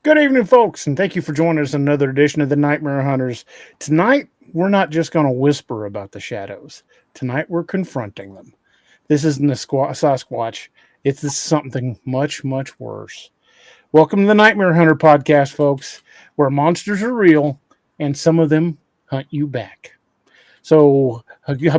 Good evening, folks, and thank you for joining us in another edition of the Nightmare Hunters. Tonight, we're not just going to whisper about the shadows. Tonight, we're confronting them. This isn't a Sasquatch. It's something much, much worse. Welcome to the Nightmare Hunter podcast, folks, where monsters are real and some of them hunt you back. So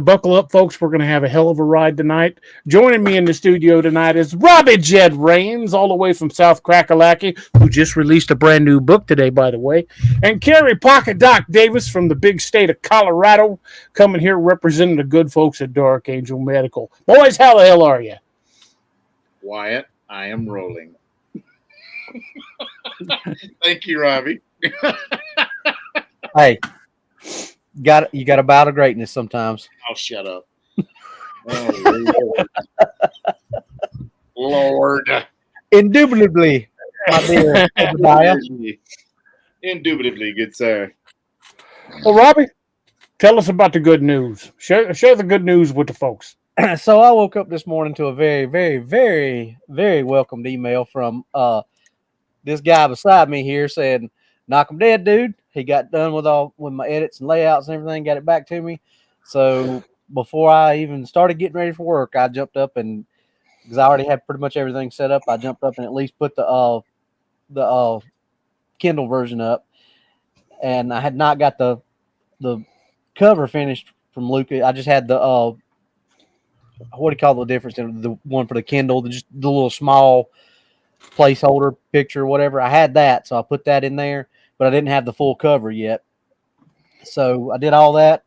buckle up, folks. We're going to have a hell of a ride tonight. Joining me in the studio tonight is Robbie Jed Rains, all the way from South Crackalacky, who just released a brand new book today, by the way. And Carrie Pocket Doc Davis from the big state of Colorado, coming here representing the good folks at Dark Angel Medical. Boys, how the hell are you? Wyatt, I am rolling. Thank you, Robbie. Hey. You got to bow to greatness sometimes. Oh, shut up. Oh, Lord. Indubitably, my dear Obadiah. Indubitably, good sir. Well, Robbie, tell us about the good news. Share the good news with the folks. So I woke up this morning to a very, very, very, very welcomed email from this guy beside me here saying, "Knock 'em dead, dude." He got done with my edits and layouts and everything, got it back to me. So before I even started getting ready for work, I jumped up and, because I already had pretty much everything set up, I jumped up and at least put the Kindle version up. And I had not got the cover finished from Luca. I just had the what do you call the difference in the one for the Kindle, just the little small placeholder picture, whatever. I had that, so I put that in there, but I didn't have the full cover yet. So I did all that,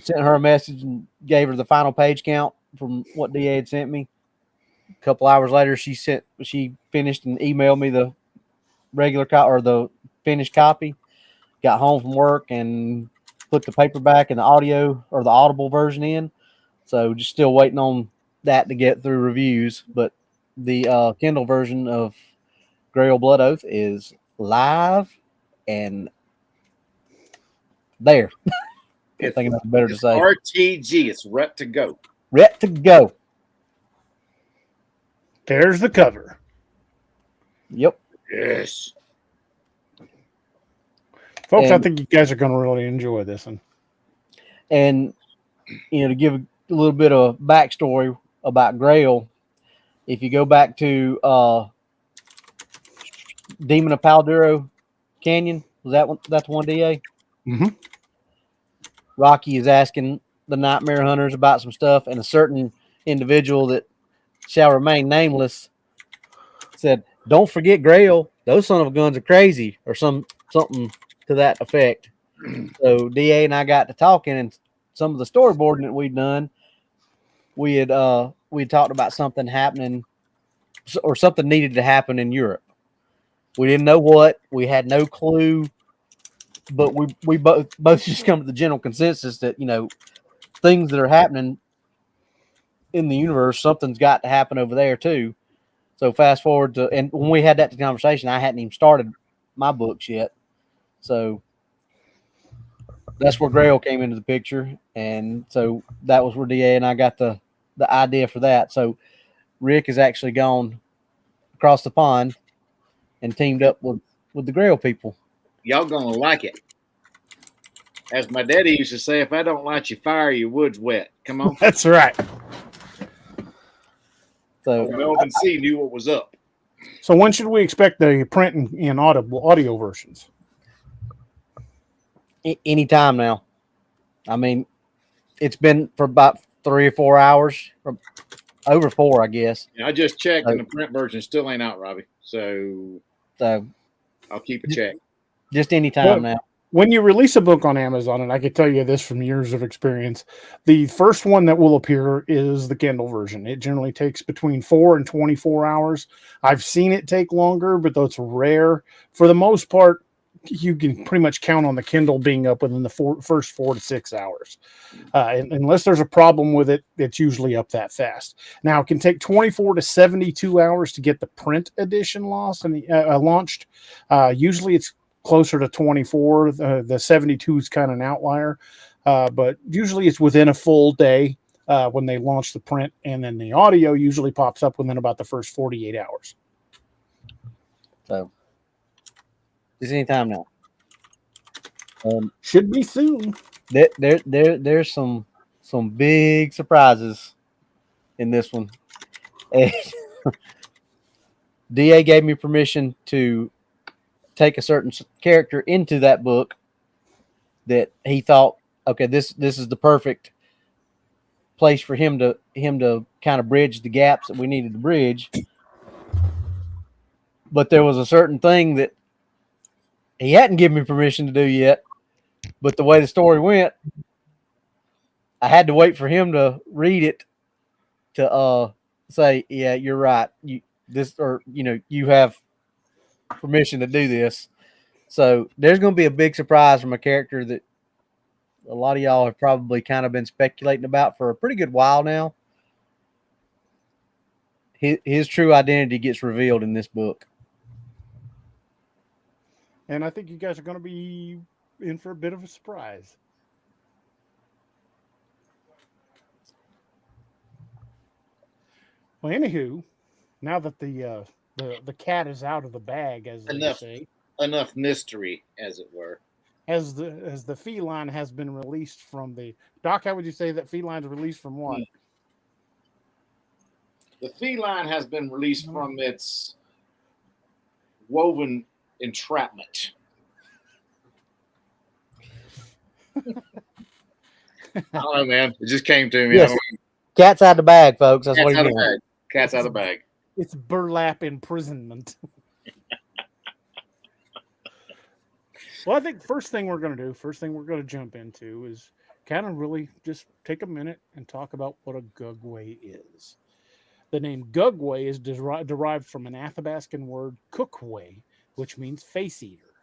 sent her a message and gave her the final page count from what DA had sent me. A couple hours later, she finished and emailed me the regular or the finished copy. Got home from work and put the paperback and the audio or the Audible version in. So just still waiting on that to get through reviews. But the Kindle version of Grail Blood Oath is live and there. I think it's better to say. RTG, it's rep to go. Rep to go. There's the cover. Yep. Yes. Folks, I think you guys are going to really enjoy this one. And, to give a little bit of backstory about Grail, if you go back to Demon of Palduro Canyon, was that one? That's one DA? Mm-hmm. Rocky is asking the Nightmare Hunters about some stuff, and a certain individual that shall remain nameless said, "Don't forget Grail. Those son of guns are crazy," or something to that effect. So DA and I got to talking, and some of the storyboarding that we'd done, we had talked about something happening or something needed to happen in Europe. We didn't know what. We had no clue, but we both just come to the general consensus that, things that are happening in the universe, something's got to happen over there too. So fast forward to, and when we had that conversation, I hadn't even started my books yet. So that's where Grail came into the picture. And so that was where DA and I got the idea for that. So Rick has actually gone across the pond and teamed up with the Grail people. Y'all gonna like it. As my daddy used to say, if I don't light your fire, your wood's wet. Come on. That's right. So Melvin C knew what was up. So when should we expect the print and audio versions? Anytime now. I mean, it's been for about 3 or 4 hours, or over 4, I guess. Yeah, I just checked, and the print version still ain't out, Robbie. So I'll keep a check. Just anytime now. When you release a book on Amazon, and I can tell you this from years of experience, the first one that will appear is the Kindle version. It generally takes between 4 and 24 hours. I've seen it take longer, but though it's rare, for the most part, you can pretty much count on the Kindle being up within the first 4 to 6 hours. Unless there's a problem with it, it's usually up that fast. Now, it can take 24 to 72 hours to get the print edition launched. Usually it's closer to 24. The 72 is kind of an outlier, but usually it's within a full day when they launch the print, and then the audio usually pops up within about the first 48 hours. So It's anytime now. Should be soon. There's some big surprises in this one. And DA gave me permission to take a certain character into that book that he thought, okay, this is the perfect place for him to kind of bridge the gaps that we needed to bridge. But there was a certain thing that he hadn't given me permission to do yet. But the way the story went, I had to wait for him to read it to say, yeah, you're right. You have permission to do this. So there's going to be a big surprise from a character that a lot of y'all have probably kind of been speculating about for a pretty good while now. His true identity gets revealed in this book. And I think you guys are going to be in for a bit of a surprise. Well, anywho, now that the cat is out of the bag, as they say, enough mystery, as it were. As the feline has been released from the Doc, how would you say that feline is released from what? The feline has been released from its woven entrapment. I don't know, man. It just came to me. Yes. Cat's out of the bag, folks. That's what he meant. Cat's out of the bag. It's burlap imprisonment. Well, I think first thing we're going to jump into is kind of really just take a minute and talk about what a Gugway is. The name Gugway is derived from an Athabascan word Gugwe, which means face eater.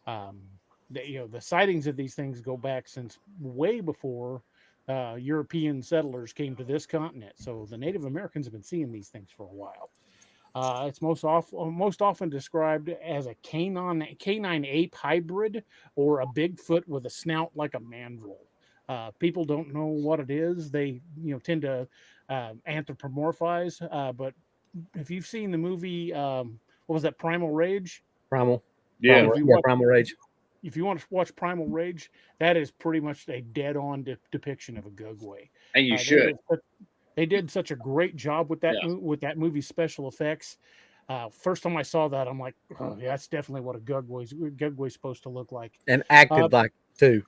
The sightings of these things go back since way before European settlers came to this continent. So the Native Americans have been seeing these things for a while. It's most often described as a canine ape hybrid or a Bigfoot with a snout like a mandrel. People don't know what it is. They tend to anthropomorphize. But if you've seen the movie, what was that, Primal Rage? Primal. Yeah. Primal Rage. If you want to watch Primal Rage, that is pretty much a dead-on depiction of a Gugway. And you should. They did such a great job with that with that movie's special effects. First time I saw that, I'm like, oh, yeah, that's definitely what a Gugway's supposed to look like. And acted like too.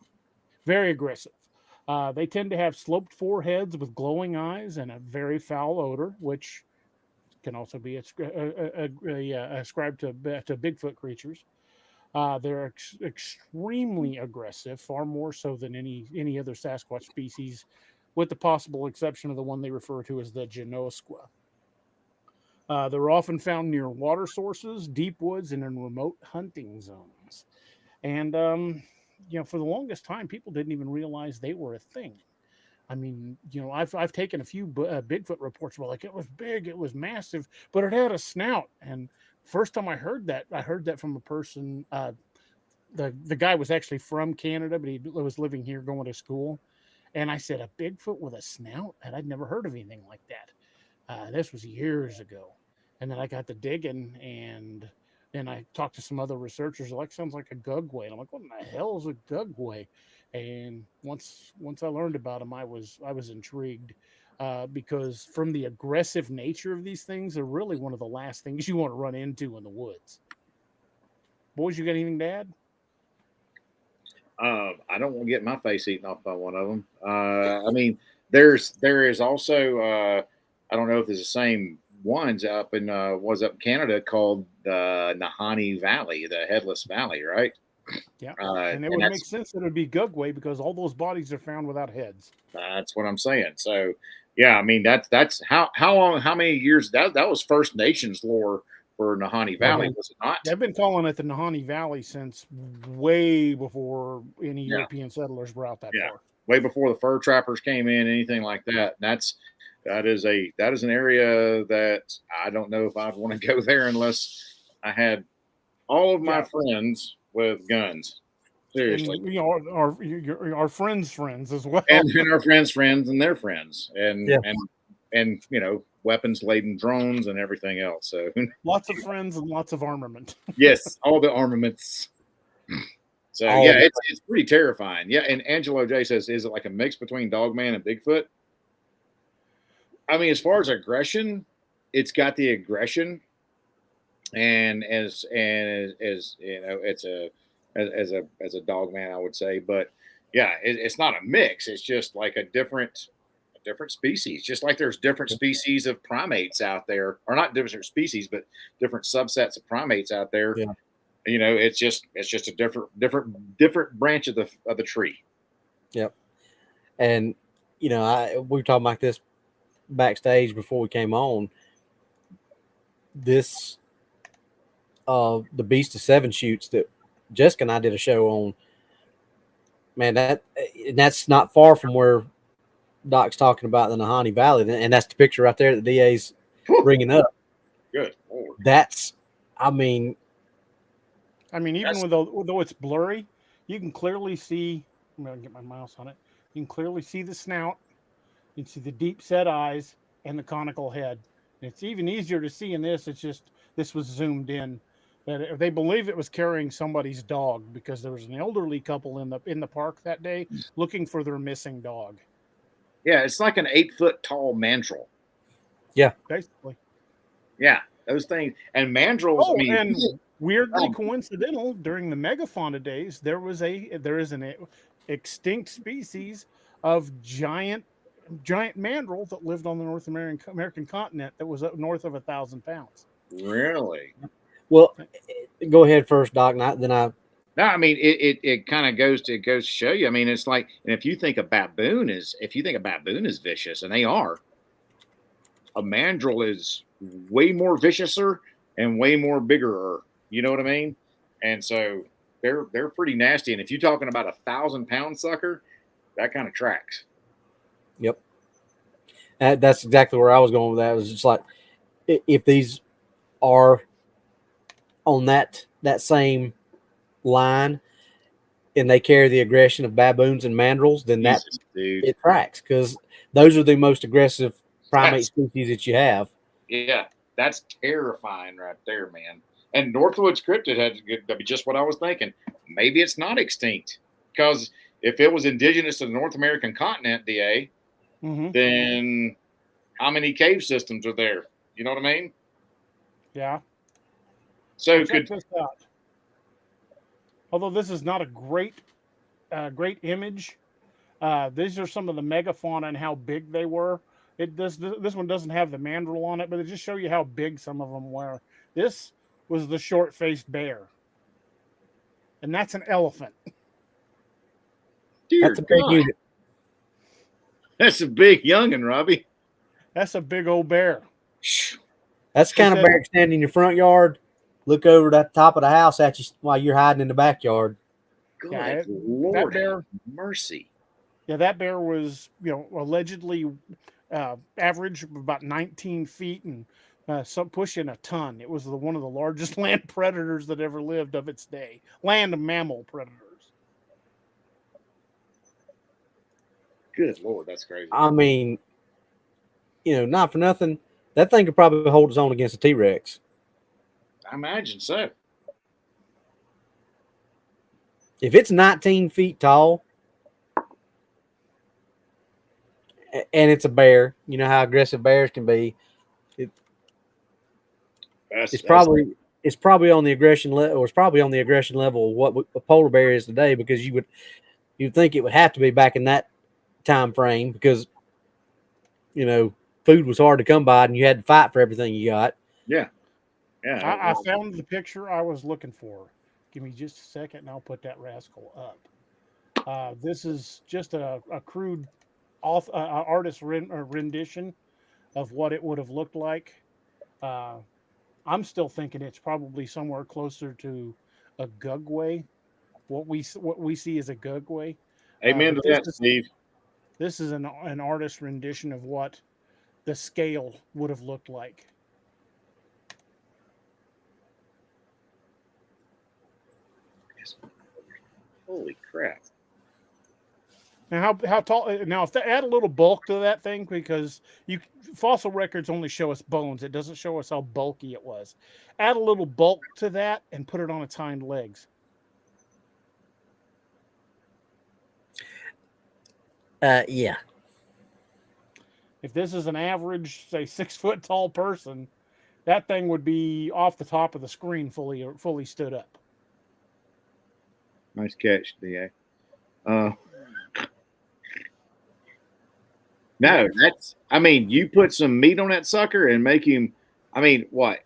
Very aggressive. They tend to have sloped foreheads with glowing eyes and a very foul odor, which can also be ascribed to Bigfoot creatures. They're extremely aggressive, far more so than any other Sasquatch species, with the possible exception of the one they refer to as the Genoskwa. They're often found near water sources, deep woods, and in remote hunting zones. And for the longest time, people didn't even realize they were a thing. I mean, I've taken a few Bigfoot reports where, like, it was big, it was massive, but it had a snout. And first time I heard that from a person. The guy was actually from Canada, but he was living here, going to school. And I said, a Bigfoot with a snout? And I'd never heard of anything like that. This was years ago. And then I got to digging, and then I talked to some other researchers. Like, sounds like a Gugway. And I'm like, what in the hell is a Gugway? And once I learned about them, I was intrigued because from the aggressive nature of these things, they're really one of the last things you want to run into in the woods. Boys, you got anything to add? I don't want to get my face eaten off by one of them. I mean, there is also I don't know if it's the same ones up in Canada called the Nahani Valley, the Headless Valley, right? Yeah, and it would make sense that it would be Gugway because all those bodies are found without heads. That's what I'm saying. So, yeah, I mean that's how many years that was First Nations lore for Nahani Valley, was it not? They've been calling it the Nahani Valley since way before any European settlers were out that far. Way before the fur trappers came in, anything like that. That is an area that I don't know if I'd want to go there unless I had all of my friends with guns. Seriously, and, our friends' friends as well, and our friends' friends and their friends, and weapons laden drones and everything else. So Lots of friends and lots of armament. yes, all the armaments. So yeah, it's pretty terrifying. Yeah, and Angelo J says, is it like a mix between Dogman and Bigfoot? I mean, as far as aggression, it's got the aggression, and as you know, it's as a Dogman, I would say. But yeah, it's not a mix. It's just like a different species. Just like there's different species of primates out there, or not different species, but different subsets of primates out there. Yeah. You know, it's just a different branch of the tree. Yep. And we were talking about this backstage before we came on. This the Beast of Seven Shoots that Jessica and I did a show on. Man, that's not far from where Doc's talking about the Nahani Valley, and that's the picture right there that the DA's bringing up. Good Lord. That's, I mean, even though it's blurry, you can clearly see. I'm gonna get my mouse on it. You can clearly see the snout. You can see the deep set eyes and the conical head. And it's even easier to see in this. It's just this was zoomed in. That they believe it was carrying somebody's dog because there was an elderly couple in the park that day looking for their missing dog. Yeah, it's like an 8-foot tall mandrel. Yeah, basically. Yeah, those things and mandrels. Oh, and weirdly coincidental, during the megafauna days, there is an extinct species of giant mandrel that lived on the North American continent that was up north of 1,000 pounds. Really? Well, go ahead first, Doc. Then I. No, I mean it kind of goes to show you. I mean, it's like, and if you think a baboon is vicious, and they are, a mandrel is way more viciouser and way more bigger. You know what I mean? And so they're pretty nasty. And if you're talking about 1,000-pound sucker, that kind of tracks. Yep. That's exactly where I was going with that. It was just like, if these are on that same line and they carry the aggression of baboons and mandrels, then it tracks, because those are the most aggressive primate species that you have. Yeah, that's terrifying right there, man. And Northwood's cryptid had to be just what I was thinking. Maybe it's not extinct, because if it was indigenous to the North American continent, DA, then how many cave systems are there? You know what I mean? Yeah. So check this out. Although this is not a great image, these are some of the megafauna and how big they were. This one doesn't have the mandrel on it, but it just shows you how big some of them were. This was the short-faced bear, and that's an elephant. That's a big unit. That's a big youngin', Robbie. That's a big old bear. That's the kind of bear standing in your front yard, look over the top of the house at you while you're hiding in the backyard. Good Lord, that bear, mercy. Yeah, that bear was, allegedly average of about 19 feet and some pushing a ton. It was one of the largest land predators that ever lived of its day. Land mammal predators. Good Lord, that's crazy. I mean, not for nothing, that thing could probably hold its own against a T-Rex. I imagine so. If it's 19 feet tall and it's a bear, you know how aggressive bears can be. It's probably on the aggression level, or it's probably on the aggression level of what a polar bear is today, because you'd think it would have to be back in that time frame, because food was hard to come by and you had to fight for everything you got. Yeah. I found the picture I was looking for. Give me just a second and I'll put that rascal up. This is just a crude artist rendition of what it would have looked like. I'm still thinking it's probably somewhere closer to a Gugway. What we see as a Gugway. Amen to that, Steve. This is an artist rendition of what the scale would have looked like. Holy crap. Now, how tall? Now, if they add a little bulk to that thing, because fossil records only show us bones, it doesn't show us how bulky it was. Add a little bulk to that and put it on its hind legs. Yeah. If this is an average, say 6 foot tall person, that thing would be off the top of the screen, fully stood up. Nice catch, DA. No, that's. I mean, you put some meat on that sucker and make him. I mean, what?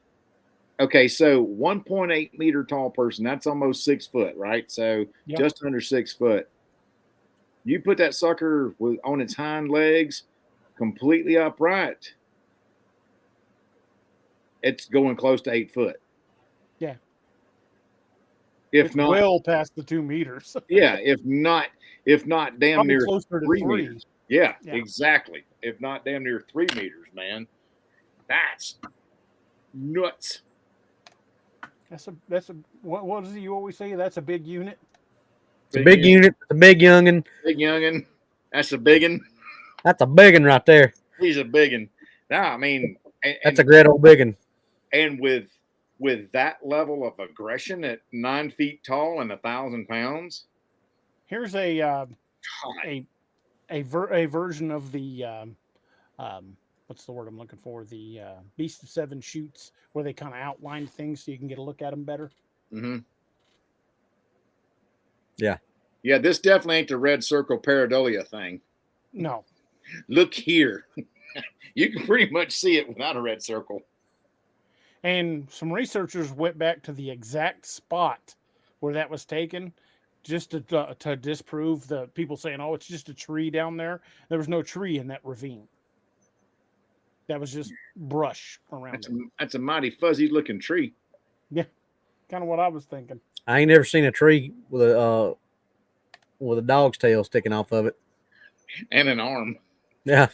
Okay, so 1.8 meter tall person. That's almost 6 foot, right? So just under 6 foot. You put that sucker on its hind legs, completely upright. It's going close to 8 foot. Yeah. If not, well past the 2 meters. Yeah, if not damn Probably near closer to 3 3. meters. Yeah, exactly. If not damn near 3 meters, man. That's nuts. That's a what is it you always say? That's a big unit. It's a big unit. It's a big youngin. Big youngin. That's a biggin. That's a biggin right there. He's a biggin. No, I mean, that's a great old biggin. And with that level of aggression at 9 feet tall and 1,000 pounds. Here's a version of the what's the word I'm looking for? The Beast of Seven Shoots, where they kind of outline things so you can get a look at them better. Mm-hmm. Yeah. Yeah, this definitely ain't the red circle pareidolia thing. No. Look here. You can pretty much see it without a red circle. And some researchers went back to the exact spot where that was taken just to disprove the people saying, oh, it's just a tree down there. There was no tree in that ravine. That was just brush around it. That's a mighty fuzzy looking tree. Yeah, kind of what I was thinking. I ain't never seen a tree with a dog's tail sticking off of it. And an arm. Yeah.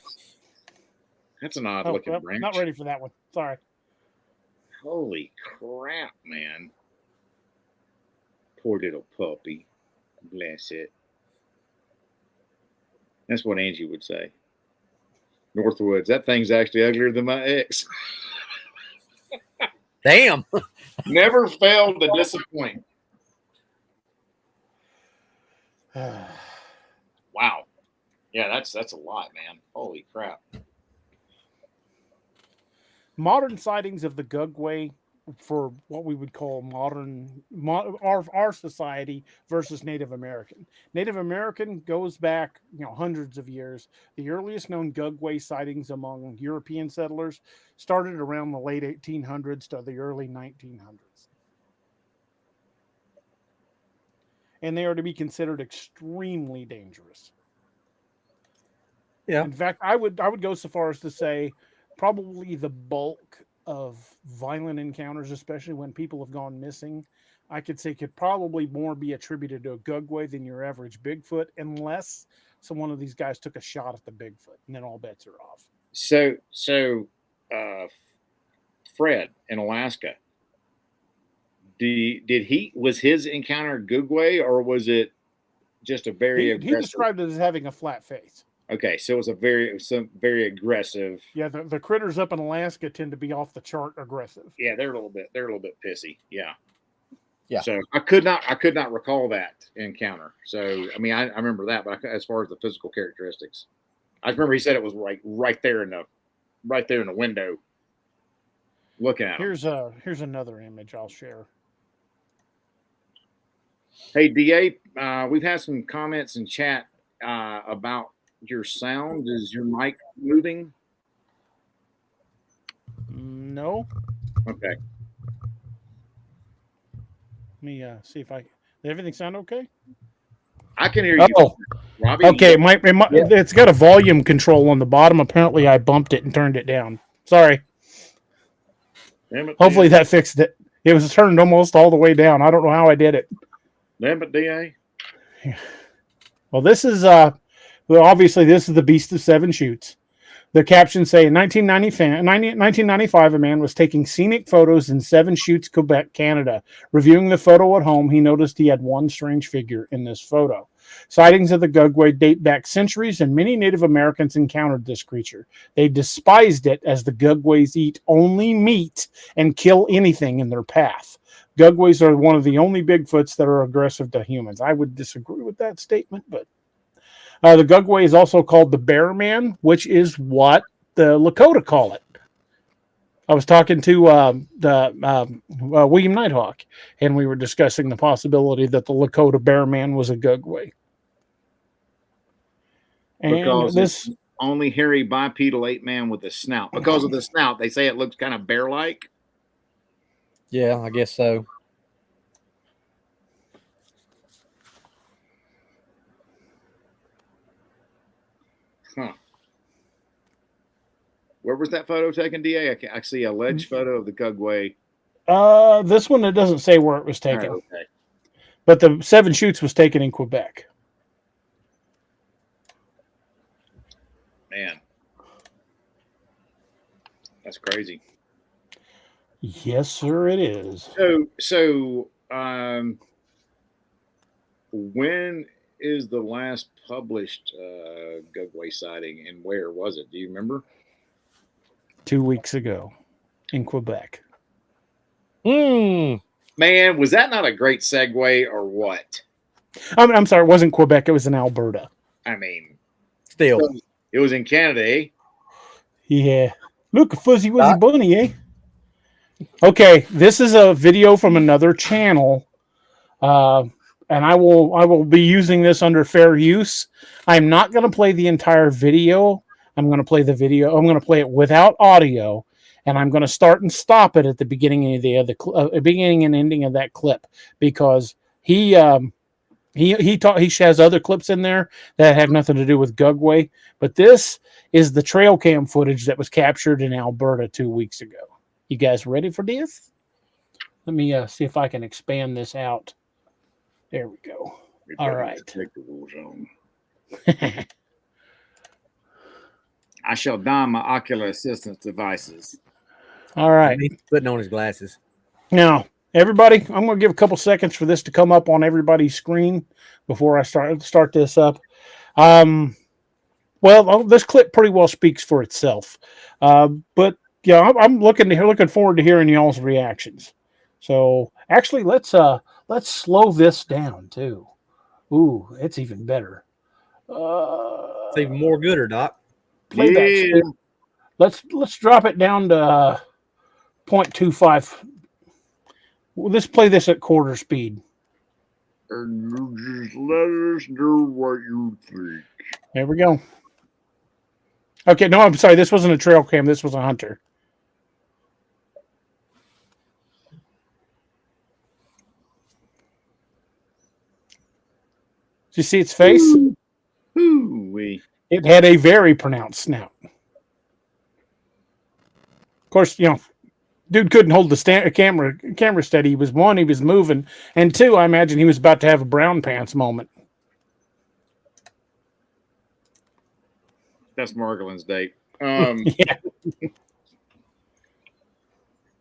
That's an odd looking branch. Not ready for that one. Sorry. Holy crap, man. Poor little puppy. Bless it. That's what Angie would say. Northwoods, that thing's actually uglier than my ex. Damn. Never failed to disappoint. Wow. Yeah, that's a lot, man. Holy crap. Modern sightings of the Gugway for what we would call our society versus Native American. Native American goes back, hundreds of years. The earliest known Gugway sightings among European settlers started around the late 1800s to the early 1900s. And they are to be considered extremely dangerous. Yeah. In fact, I would go so far as to say probably the bulk of violent encounters, especially when people have gone missing, I could say could probably more be attributed to a Gugway than your average Bigfoot, unless one of these guys took a shot at the Bigfoot, and then all bets are off. So Fred in Alaska, was his encounter Gugway, or was it just a very aggressive? He described it as having a flat face. Okay, so it was very aggressive. Yeah, the critters up in Alaska tend to be off the chart aggressive. Yeah, they're a little bit pissy. Yeah. Yeah. So I could not recall that encounter. So I mean, I remember that, but as far as the physical characteristics, I remember he said it was right there in the window, looking at him. Here's another image I'll share. Hey DA, we've had some comments in chat about your sound. Is your mic moving? No. Okay. Let me see if did everything sound okay? I can hear you. Oh, Robbie. Okay. It's got a volume control on the bottom. Apparently, I bumped it and turned it down. Sorry. Damn it, Hopefully that fixed it. It was turned almost all the way down. I don't know how I did it. Damn it, DA. Well, this is obviously this is the Beast of Seven Shoots. The captions say in 1995, a man was taking scenic photos in Seven Chutes, Quebec, Canada. Reviewing the photo at home, he noticed he had one strange figure in this photo. Sightings of the Gugway date back centuries, and many Native Americans encountered this creature. They despised it as the Gugways eat only meat and kill anything in their path. Gugways are one of the only Bigfoots that are aggressive to humans. I would disagree with that statement, but the Gugway is also called the Bear Man, which is what the Lakota call it. I was talking to William Nighthawk, and we were discussing the possibility that the Lakota Bear Man was a Gugway. And Because this it's only hairy bipedal ape man with a snout. Because of the snout, they say it looks kind of bear-like. Yeah, I guess so. Huh. Where was that photo taken, DA? I see a alleged photo of the Gugway. this one, it doesn't say where it was taken, Okay. but the Seven Chutes was taken in Quebec. Man. That's crazy. Yes, sir, it is. So when is the last published Gugway sighting, and where was it? Do you remember? 2 weeks ago in Quebec. Man, was that not a great segue or what? I'm sorry, it wasn't Quebec. It was in Alberta. I mean, Still, it was in Canada, eh? Yeah. Look, a fuzzy wuzzy bunny, eh? Okay, this is a video from another channel. And I will be using this under fair use. I'm not going to play the entire video. I'm going to play the video. I'm going to play it without audio, and I'm going to start and stop it at the beginning of the beginning and ending of that clip, because he has other clips in there that have nothing to do with Gugway, but this is the trail cam footage that was captured in Alberta 2 weeks ago. You guys ready for this? Let me see if I can expand this out. There we go. All right. I shall don my ocular assistance devices. All right. he's putting on his glasses. Now, everybody, I'm going to give a couple seconds for this to come up on everybody's screen before I start this up. Well, this clip pretty well speaks for itself. But yeah, I'm looking forward to hearing y'all's reactions. So actually, let's slow this down too. Ooh, it's even better. It's even more gooder, Doc. Playback speed. Let's drop it down to 0.25. Let's play this at quarter speed. And you just let us know what you think. There we go. Okay, no, I'm sorry. This wasn't a trail cam. This was a hunter. Did you see its face? Ooh-wee. It had a very pronounced snout. Of course, dude couldn't hold the camera steady. He was moving, and two, I imagine he was about to have a brown pants moment. That's Margolin's date. Yeah.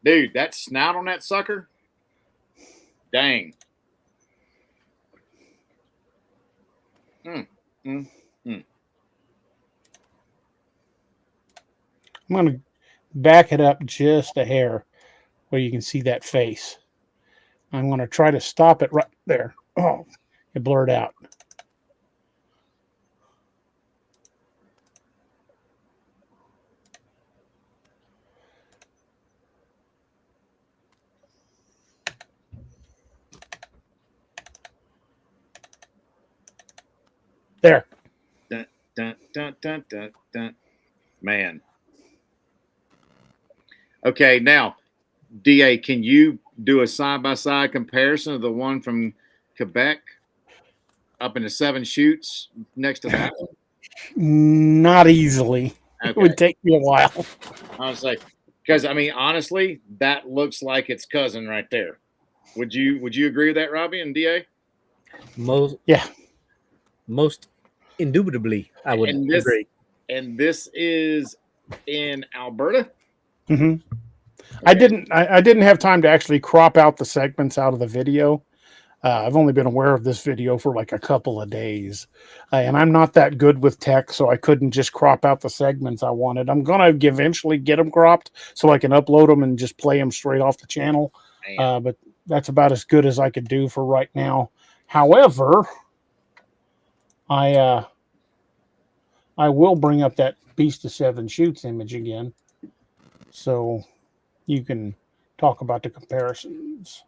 Dude, that snout on that sucker? Dang. I'm going to back it up just a hair where you can see that face. I'm going to try to stop it right there. Oh, it blurred out. There. Dun, dun, dun, dun, dun, dun. Man. Okay, now, DA, can you do a side-by-side comparison of the one from Quebec up in the Seven Chutes next to that one? Not easily. Okay. It would take me a while. I was like, because I mean, honestly, that looks like its cousin right there. Would you agree with that, Robbie and DA? Most indubitably, I would agree. And this is in Alberta. Mm-hmm. I didn't have time to actually crop out the segments out of the video. I've only been aware of this video for like a couple of days, and I'm not that good with tech, so I couldn't just crop out the segments I wanted. I'm gonna eventually get them cropped so I can upload them and just play them straight off the channel. But that's about as good as I could do for right now. However, I will bring up that Beast of Seven Shoots image again, so you can talk about the comparisons.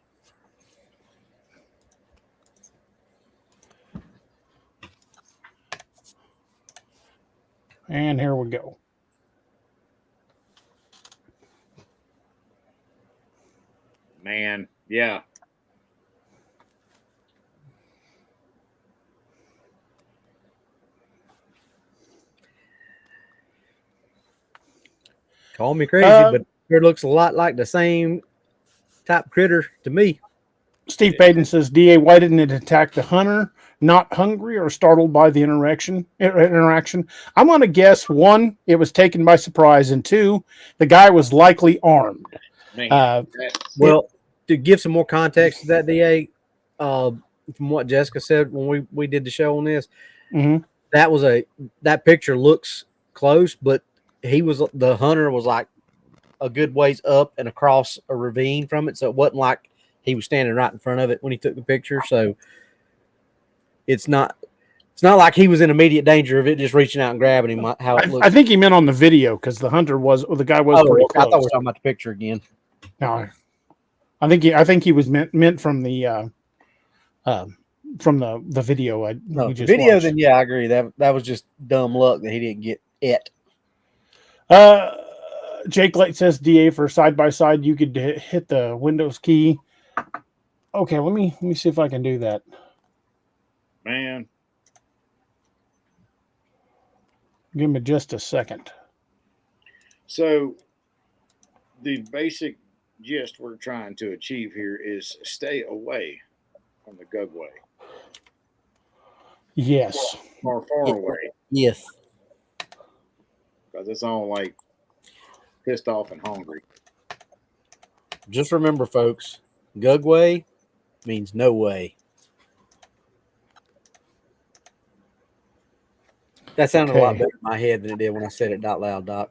And here we go. Man, yeah. Call me crazy, but it looks a lot like the same type critter to me. Steve Payton says, DA, why didn't it attack the hunter? Not hungry or startled by the interaction? I'm going to guess, one, it was taken by surprise, and two, the guy was likely armed. Well, to give some more context to that, DA, from what Jessica said when we did the show on this, that picture looks close, but the hunter was like a good ways up and across a ravine from it, so it wasn't like he was standing right in front of it when he took the picture. So it's not like he was in immediate danger of it just reaching out and grabbing him. How it looks. I think he meant on the video because the hunter was, or the guy was pretty close. I thought we were talking about the picture again. No, I think he was meant from the video. The video. Watched. Then yeah, I agree. That was just dumb luck that he didn't get it. Jake Light says, DA, for side by side, you could hit the Windows key. Okay, let me see if I can do that. Man, give me just a second. So, the basic gist we're trying to achieve here is stay away from the Gugway. Yes. Far away. Yes. Because it's all like pissed off and hungry. Just remember, folks, Gugway means no way. That sounded a lot better in my head than it did when I said it out loud, Doc.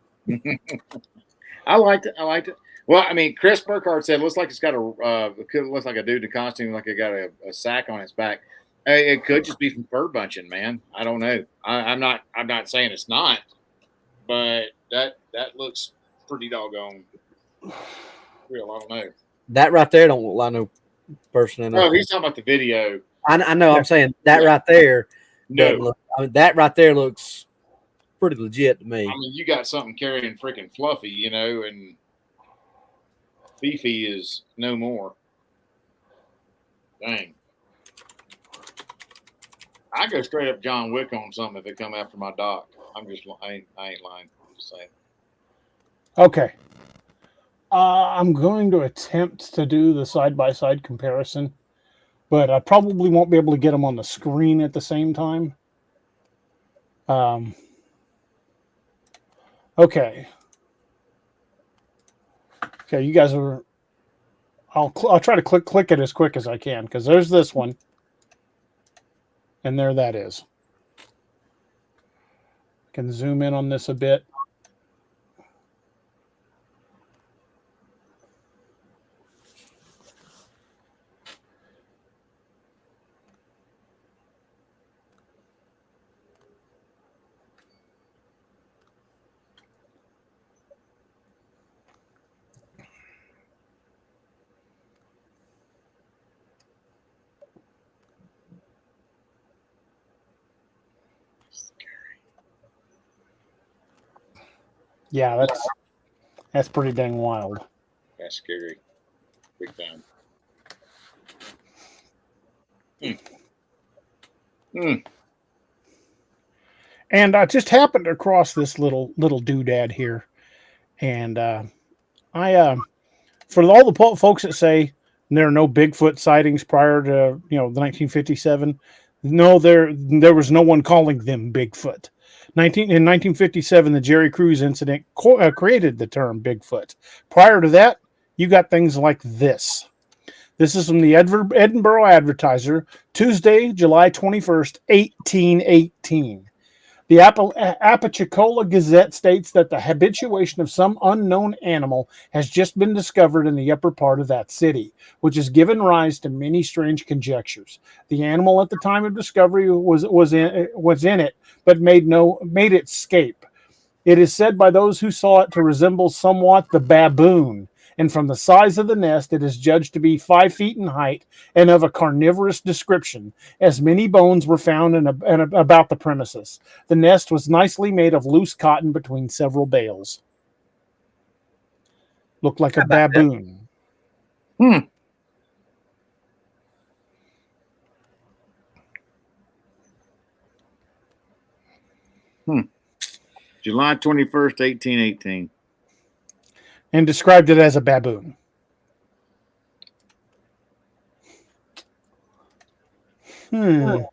I liked it. Well, I mean, Chris Burkhardt said, looks like it's got looks like a dude in costume, like it got a sack on its back. It could just be from fur bunching, man. I don't know. I'm not saying it's not, but that looks pretty doggone real. I don't know. That right there don't look like no person in there. Oh, he's talking about the video. I know. I'm saying that right there. No, that right there looks pretty legit to me. I mean, you got something carrying freaking Fluffy, and Beefy is no more. Dang. I go straight up John Wick on something if it come after my Doc. I ain't lying. I'm just saying. Okay. I'm going to attempt to do the side-by-side comparison, but I probably won't be able to get them on the screen at the same time. Okay. Okay, you guys are. I'll try to click it as quick as I can because there's this one, and there that is. I can zoom in on this a bit. Yeah, that's pretty dang wild. That's scary. Big time. And I just happened across this little doodad here, and I for all the folks that say there are no Bigfoot sightings prior to the 1957, no, there was no one calling them Bigfoot. In 1957, the Jerry Crews incident created the term Bigfoot. Prior to that, you got things like this. This is from the Edinburgh Advertiser, Tuesday, July 21st, 1818. The Apalachicola Gazette states that the habituation of some unknown animal has just been discovered in the upper part of that city, which has given rise to many strange conjectures. The animal at the time of discovery was in it, but made its escape. It is said by those who saw it to resemble somewhat the baboon, and from the size of the nest, it is judged to be 5 feet in height and of a carnivorous description, as many bones were found about the premises. The nest was nicely made of loose cotton between several bales. Looked like a baboon. July 21st, 1818. And described it as a baboon. It's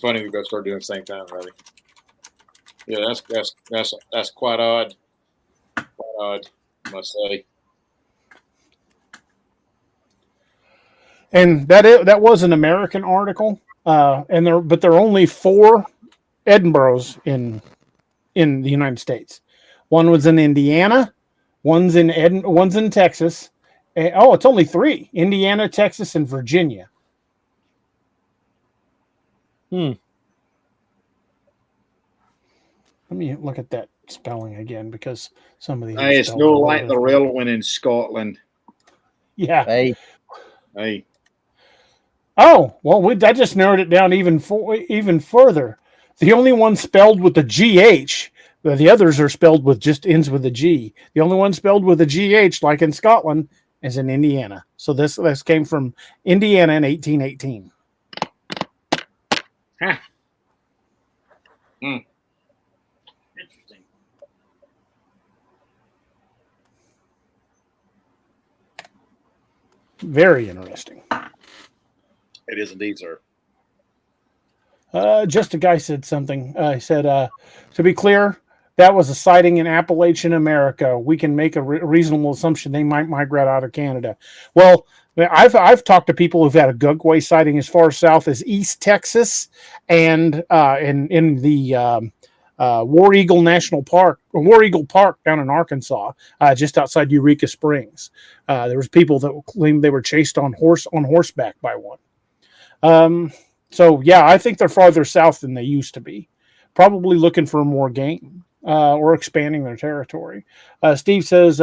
funny we both start doing the same time, buddy. Yeah, that's quite odd. Quite odd, I must say. And that was an American article, but there are only 4 Edinburghs in the United States. One was in Indiana, one's in Texas. It's only 3: Indiana, Texas, and Virginia. Let me look at that spelling again, because some of these. Hey, it's no like the real one in Scotland. Yeah. Hey. Oh well, that just narrowed it down even further. The only one spelled with the GH, the others are spelled with just ends with a G. The only one spelled with a GH, like in Scotland, is in Indiana. So this came from Indiana in 1818. Huh. Interesting. Very interesting. It is indeed, sir. Just a guy said something. He said, to be clear, that was a sighting in Appalachian America. We can make a reasonable assumption they might migrate out of Canada. Well, I've talked to people who've had a Gugway sighting as far south as East Texas, and in the War Eagle National Park, or War Eagle Park down in Arkansas, just outside Eureka Springs. There was people that claimed they were chased on horseback by one. So yeah, I think they're farther south than they used to be, probably looking for more game or expanding their territory. Steve says,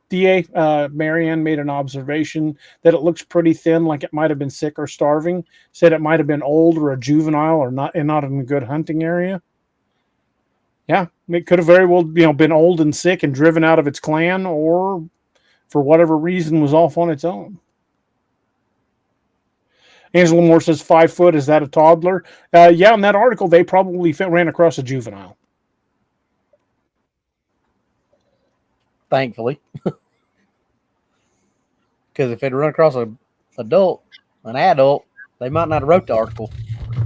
DA Marianne made an observation that it looks pretty thin, like it might have been sick or starving. Said it might have been old or a juvenile, or not in a good hunting area. Yeah, it could have very well been old and sick and driven out of its clan, or for whatever reason was off on its own. Angela Moore says 5 foot. Is that a toddler? Yeah, in that article, they probably ran across a juvenile. Thankfully. Because if they'd run across an adult, they might not have wrote the article.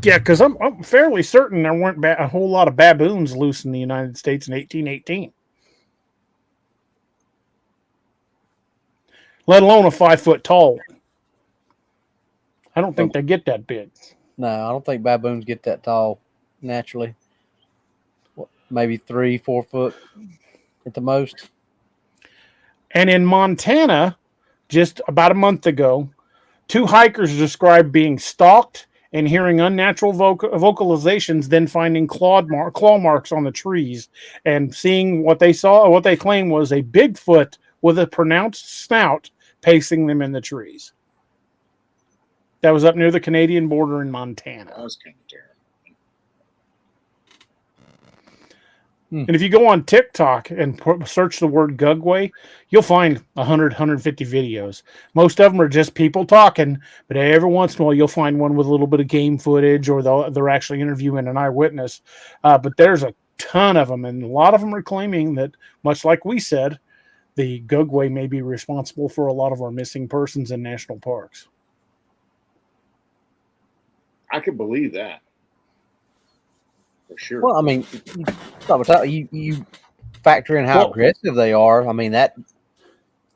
Yeah, because I'm fairly certain there weren't a whole lot of baboons loose in the United States in 1818. Let alone a 5 foot tall. I don't think they get that big. No, I don't think baboons get that tall naturally. Maybe 3-4 foot at the most. And in Montana, just about a month ago, 2 hikers described being stalked and hearing unnatural vocalizations, then finding claw marks on the trees, and seeing what they claimed was a Bigfoot with a pronounced snout pacing them in the trees. That was up near the Canadian border in Montana. That was kind of terrible. And if you go on TikTok and search the word Gugway, you'll find 100, 150 videos. Most of them are just people talking, but every once in a while you'll find one with a little bit of game footage, or they're actually interviewing an eyewitness. But there's a ton of them, and a lot of them are claiming that, much like we said, the Gugway may be responsible for a lot of our missing persons in national parks. I could believe that for sure. Well, I mean, you factor in how aggressive they are. I mean, that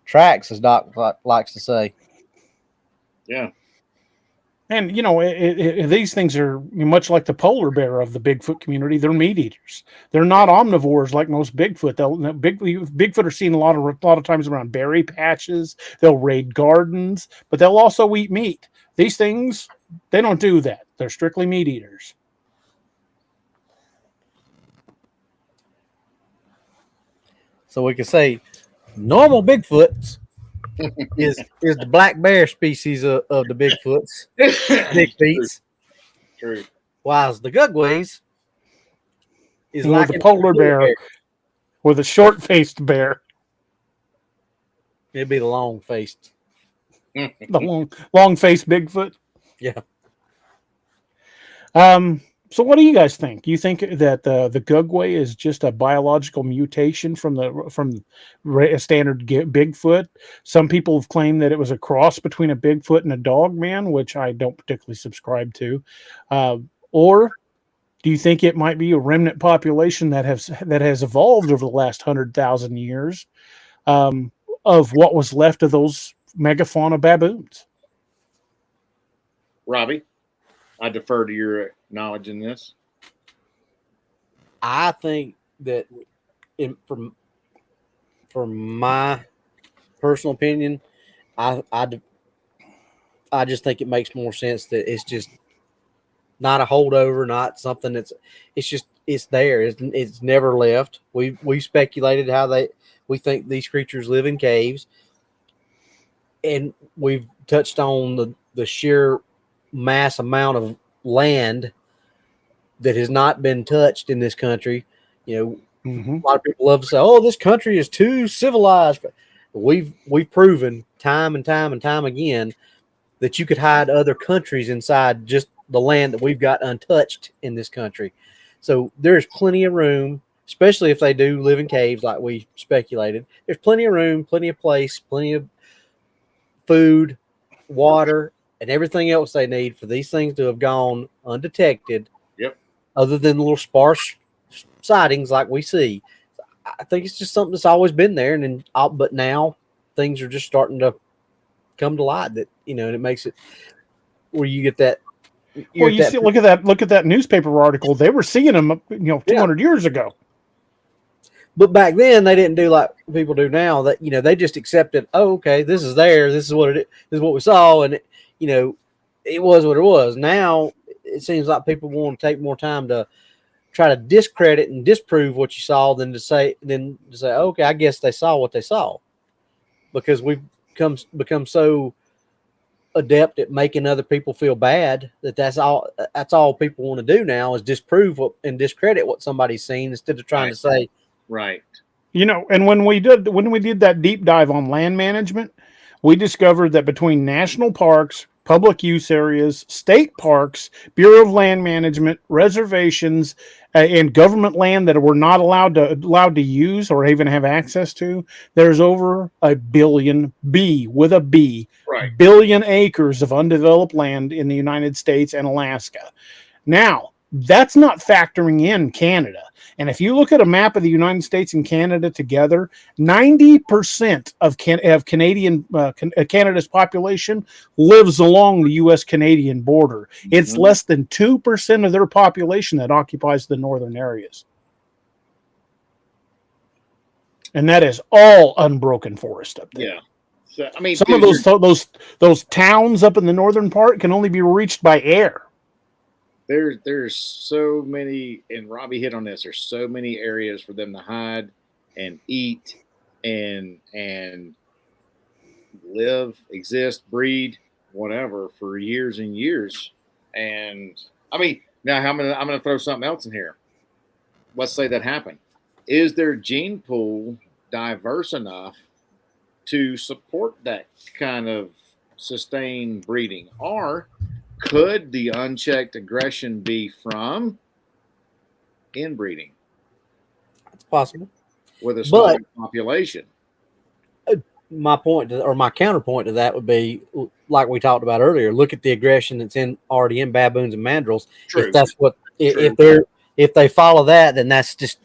tracks, as Doc likes to say. Yeah. And these things are much like the polar bear of the Bigfoot community. They're meat eaters. They're not omnivores like most Bigfoot. Bigfoot are seen a lot of times around berry patches. They'll raid gardens, but they'll also eat meat. These things, they don't do that. They're strictly meat eaters. So we could say normal Bigfoots is the black bear species of the Bigfoots, big feet. True. Whilst the Gugways is like the polar bear or the short-faced bear. It'd be the long-faced. The long-faced Bigfoot. Yeah. So what do you guys think? You think that the Gugway is just a biological mutation from a standard Bigfoot? Some people have claimed that it was a cross between a Bigfoot and a Dogman, which I don't particularly subscribe to. Or do you think it might be a remnant population that has evolved over the last 100,000 years of what was left of those megafauna baboons? Robbie, I defer to your knowledge in this. I think that, from my personal opinion, I just think it makes more sense that it's just not a holdover, not something it's there. It's never left. We speculated how we think these creatures live in caves, and we've touched on the sheer mass amount of land that has not been touched in this country. A lot of people love to say, "Oh, this country is too civilized." We've proven time and time and time again that you could hide other countries inside just the land that we've got untouched in this country. So there's plenty of room, especially if they do live in caves like we speculated. There's plenty of room, plenty of place, plenty of food, water, and everything else they need for these things to have gone undetected. Yep. Other than little sparse sightings like we see. I think it's just something that's always been there, but now things are just starting to come to light that, and it makes it where you get that. Well, look at that newspaper article. They were seeing them, 200 years ago. But back then they didn't do like people do now, that, they just accepted, oh, okay, this is there. This is what it is. This is what we saw. And it was what it was. Now it seems like people want to take more time to try to discredit and disprove what you saw than to say, okay, I guess they saw what they saw, because we've become so adept at making other people feel bad that's all people want to do now, is disprove and discredit what somebody's seen instead of trying to say. Right. And when we did that deep dive on land management, we discovered that between national parks, public use areas, state parks, Bureau of Land Management, reservations, and government land that we're not allowed to use or even have access to, there's over 1 billion right, billion acres of undeveloped land in the United States and Alaska. Now, that's not factoring in Canada. And if you look at a map of the United States and Canada together, 90% of Canada's population lives along the U.S.-Canadian border. It's less than 2% of their population that occupies the northern areas. And that is all unbroken forest up there. Yeah. So, I mean, some of those towns up in the northern part can only be reached by air. There's so many, and Robbie hit on this. There's so many areas for them to hide and eat and live, exist, breed, whatever, for years and years. And I mean, now I'm gonna throw something else in here. Let's say that happened. Is their gene pool diverse enough to support that kind of sustained breeding, or could the unchecked aggression be from inbreeding? It's possible With a small population. My point, or my counterpoint to that would be, like we talked about earlier, look at the aggression that's already in baboons and mandrels. True. If that's what True. if they follow that, then that's just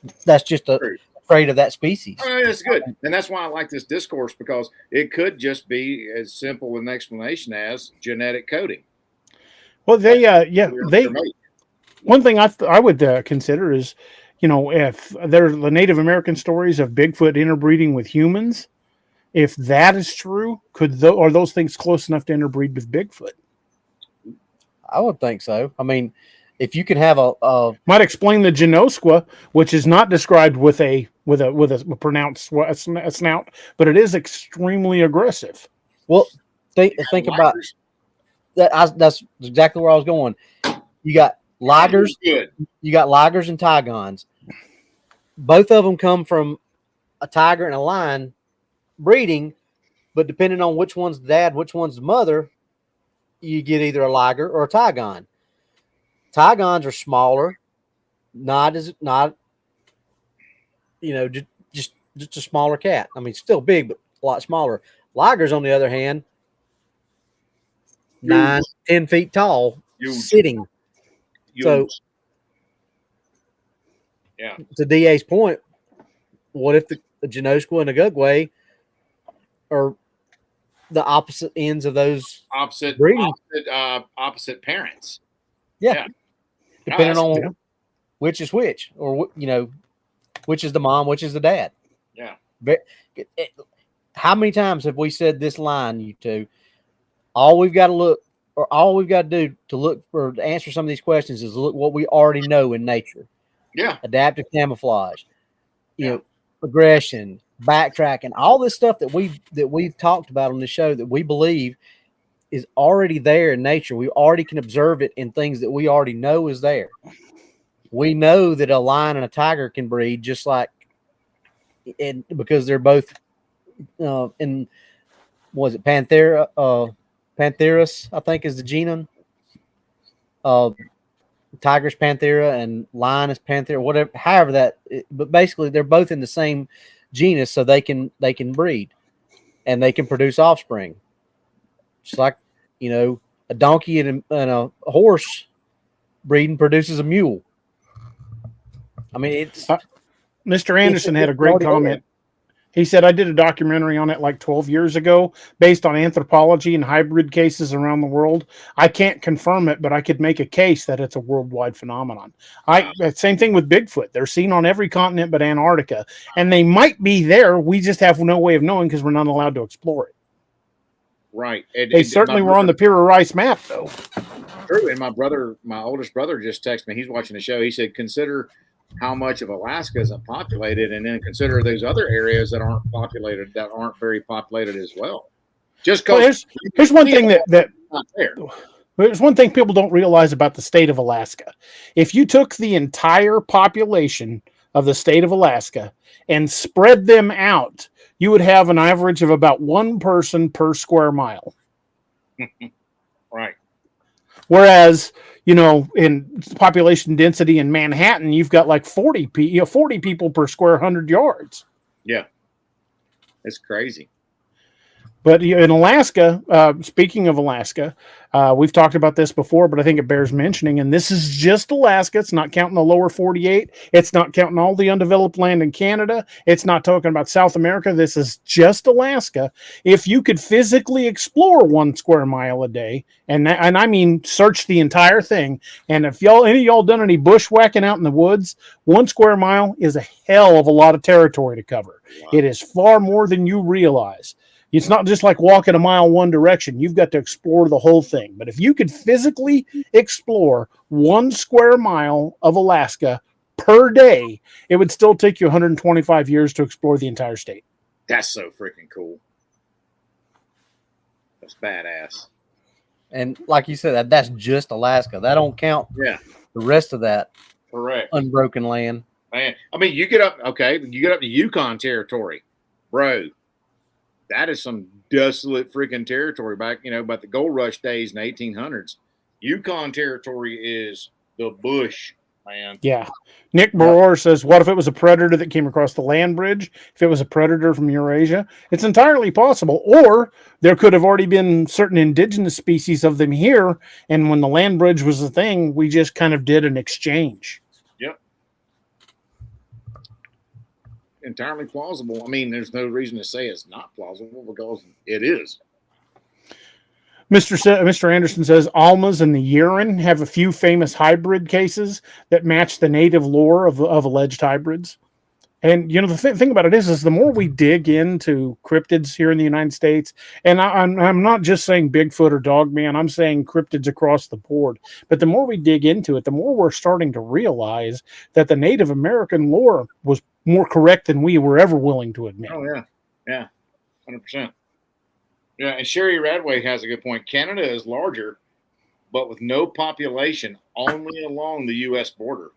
a True. trait of that species. I mean, it's good, and that's why I like this discourse, because it could just be as simple an explanation as genetic coding. Well, one thing I would consider is, if there's the Native American stories of Bigfoot interbreeding with humans, if that is true, are those things close enough to interbreed with Bigfoot? I would think so. I mean, if you could have a might explain the Genosqua, which is not described with a pronounced snout, but it is extremely aggressive. Well, think about that. That's exactly where I was going. You got ligers, you got ligers and tigons. Both of them come from a tiger and a lion breeding, but depending on which one's the dad, which one's the mother, you get either a liger or a tigon. Tigons are smaller, not just a smaller cat. I mean, still big, but a lot smaller. Ligers, on the other hand, 9-10 feet tall, sitting. So, yeah. To DA's point, what if the Genosqua and the Gugway are the opposite ends of those opposite parents? Yeah. Depending on which is which, or which is the mom, which is the dad. Yeah. How many times have we said this line, you two? All we've got to do to answer some of these questions is look what we already know in nature. Yeah. Adaptive camouflage, aggression, backtracking, all this stuff that we've talked about on the show that we believe is already there in nature. We already can observe it in things that we already know is there. We know that a lion and a tiger can breed just like, because they're both in, was it Panthera? Pantherus, I think, is the genus. Tiger's Panthera and lion is Panthera, whatever, however but basically they're both in the same genus, so they can breed and they can produce offspring. Just like, a donkey and a horse breeding produces a mule. I mean, it's Mr. Anderson had a great comment. He said, I did a documentary on it like 12 years ago based on anthropology and hybrid cases around the world. I can't confirm it, but I could make a case that it's a worldwide phenomenon. Same thing with Bigfoot. They're seen on every continent but Antarctica, and they might be there. We just have no way of knowing because we're not allowed to explore it. Right. They certainly were on the Pira Rice map, though. True. And my oldest brother just texted me. He's watching the show. He said, consider how much of Alaska isn't populated, and then consider those other areas that aren't populated, that aren't very populated as well. Just because here's one thing there's one thing people don't realize about the state of Alaska. If you took the entire population of the state of Alaska and spread them out, you would have an average of about one person per square mile. Right. Whereas, in population density in Manhattan, you've got like 40 people per square 100 yards. Yeah. It's crazy. But in Alaska, speaking of Alaska, we've talked about this before, but I think it bears mentioning, and this is just Alaska. It's not counting the lower 48. It's not counting all the undeveloped land in Canada. It's not talking about South America. This is just Alaska. If you could physically explore 1 square mile a day, and I mean search the entire thing, and if any of y'all done any bushwhacking out in the woods, 1 square mile is a hell of a lot of territory to cover. Wow. It is far more than you realize. It's not just like walking a mile one direction. You've got to explore the whole thing. But if you could physically explore 1 square mile of Alaska per day, it would still take you 125 years to explore the entire state. That's so freaking cool. That's badass. And like you said, that's just Alaska. That don't count the rest of that unbroken land. Man, I mean, you get up to Yukon territory, bro. That is some desolate freaking territory back, about the gold rush days in the 1800s. Yukon territory is the bush, man. Yeah. Nick Baror says, what if it was a predator that came across the land bridge? If it was a predator from Eurasia? It's entirely possible. Or there could have already been certain indigenous species of them here. And when the land bridge was a thing, we just kind of did an exchange. Yep. Entirely plausible. I mean, there's no reason to say it's not plausible because it is. Mr. Anderson says Almas and the urine have a few famous hybrid cases that match the native lore of alleged hybrids. And, you know, the thing about it is the more we dig into cryptids here in the United States, and I'm not just saying Bigfoot or Dogman, I'm saying cryptids across the board. But the more we dig into it, the more we're starting to realize that the Native American lore was more correct than we were ever willing to admit. Oh, yeah. Yeah. 100%. Yeah, and Sherry Radway has a good point. Canada is larger, but with no population, only along the U.S. border.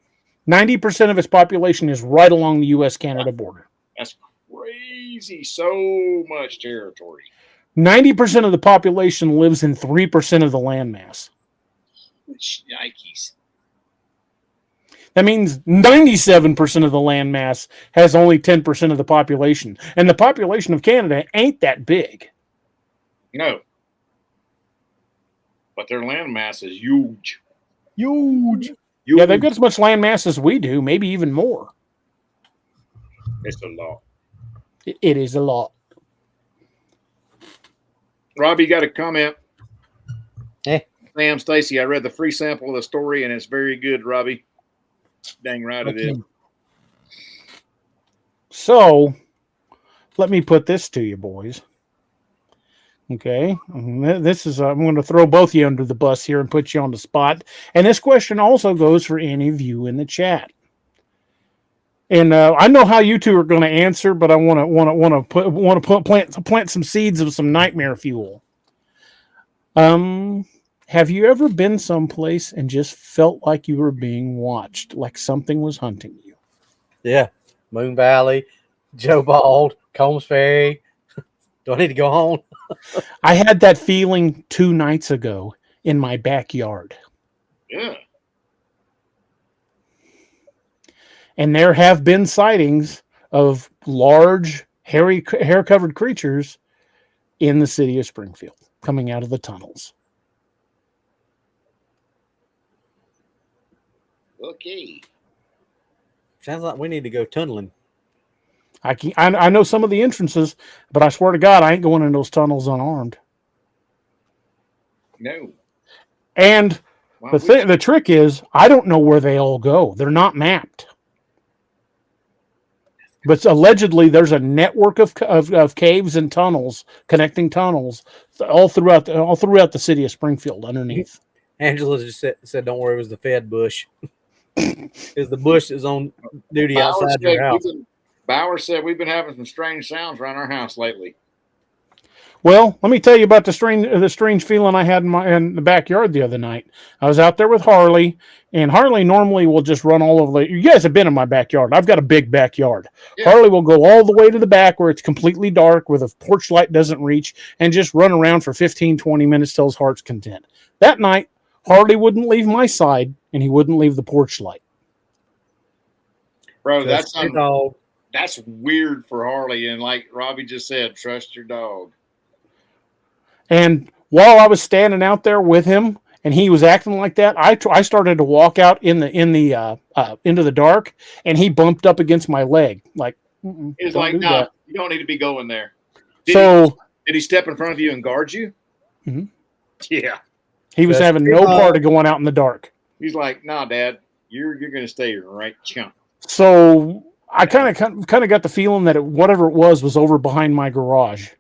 90% of its population is right along the U.S.-Canada border. That's crazy. So much territory. 90% of the population lives in 3% of the landmass. Yikes. That means 97% of the landmass has only 10% of the population. And the population of Canada ain't that big. No. But their landmass is huge. Huge. Yeah, they've got as much landmass as we do, maybe even more. It's a lot. It is a lot. Robbie, you got a comment? Hey. Sam Stacy, I read the free sample of the story, and it's very good, Robbie. Dang right it is. So, let me put this to you, boys. Okay, this is I'm going to throw both of you under the bus here and put you on the spot. And this question also goes for any of you in the chat. And I know how you two are going to answer, but I want to plant some seeds of some nightmare fuel. Have you ever been someplace and just felt like you were being watched, like something was hunting you? Yeah, Moon Valley, Joe Bald, Combs Ferry. Do I need to go home? I had that feeling 2 nights ago in my backyard. Yeah. And there have been sightings of large, hair-covered creatures in the city of Springfield coming out of the tunnels. Okay. Sounds like we need to go tunneling. I know some of the entrances, but I swear to God, I ain't going in those tunnels unarmed. No. And the trick is, I don't know where they all go. They're not mapped. But allegedly, there's a network of caves and tunnels, connecting tunnels, all throughout the city of Springfield underneath. Angela just said, "Don't worry, it was the Fed bush. Is the bush is on duty outside your house." Bauer said we've been having some strange sounds around our house lately. Well, let me tell you about the strange feeling I had in the backyard the other night. I was out there with Harley, and Harley normally will just run all over. You guys have been in my backyard. I've got a big backyard. Yeah. Harley will go all the way to the back where it's completely dark, where the porch light doesn't reach, and just run around for 15, 20 minutes till his heart's content. That night, Harley wouldn't leave my side, and he wouldn't leave the porch light. Bro, that's weird for Harley, and like Robbie just said, trust your dog. And while I was standing out there with him, and he was acting like that, I started to walk out into the dark, and he bumped up against my leg. Like, he's like, "No, you don't need to be going there." Did he step in front of you and guard you? Mm-hmm. Yeah, he was having no part of going out in the dark. He's like, "Nah, Dad, you're going to stay here, right, chump." So I kind of got the feeling that whatever it was over behind my garage.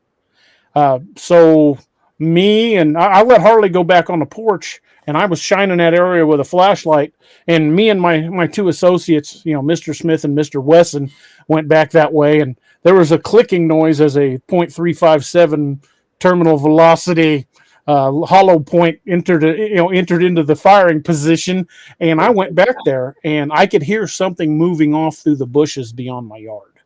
So me and I let Harley go back on the porch, and I was shining that area with a flashlight. And me and my 2 associates, Mr. Smith and Mr. Wesson, went back that way. And there was a clicking noise as a .357 terminal velocity hollow point entered into the firing position, and I went back there, and I could hear something moving off through the bushes beyond my yard.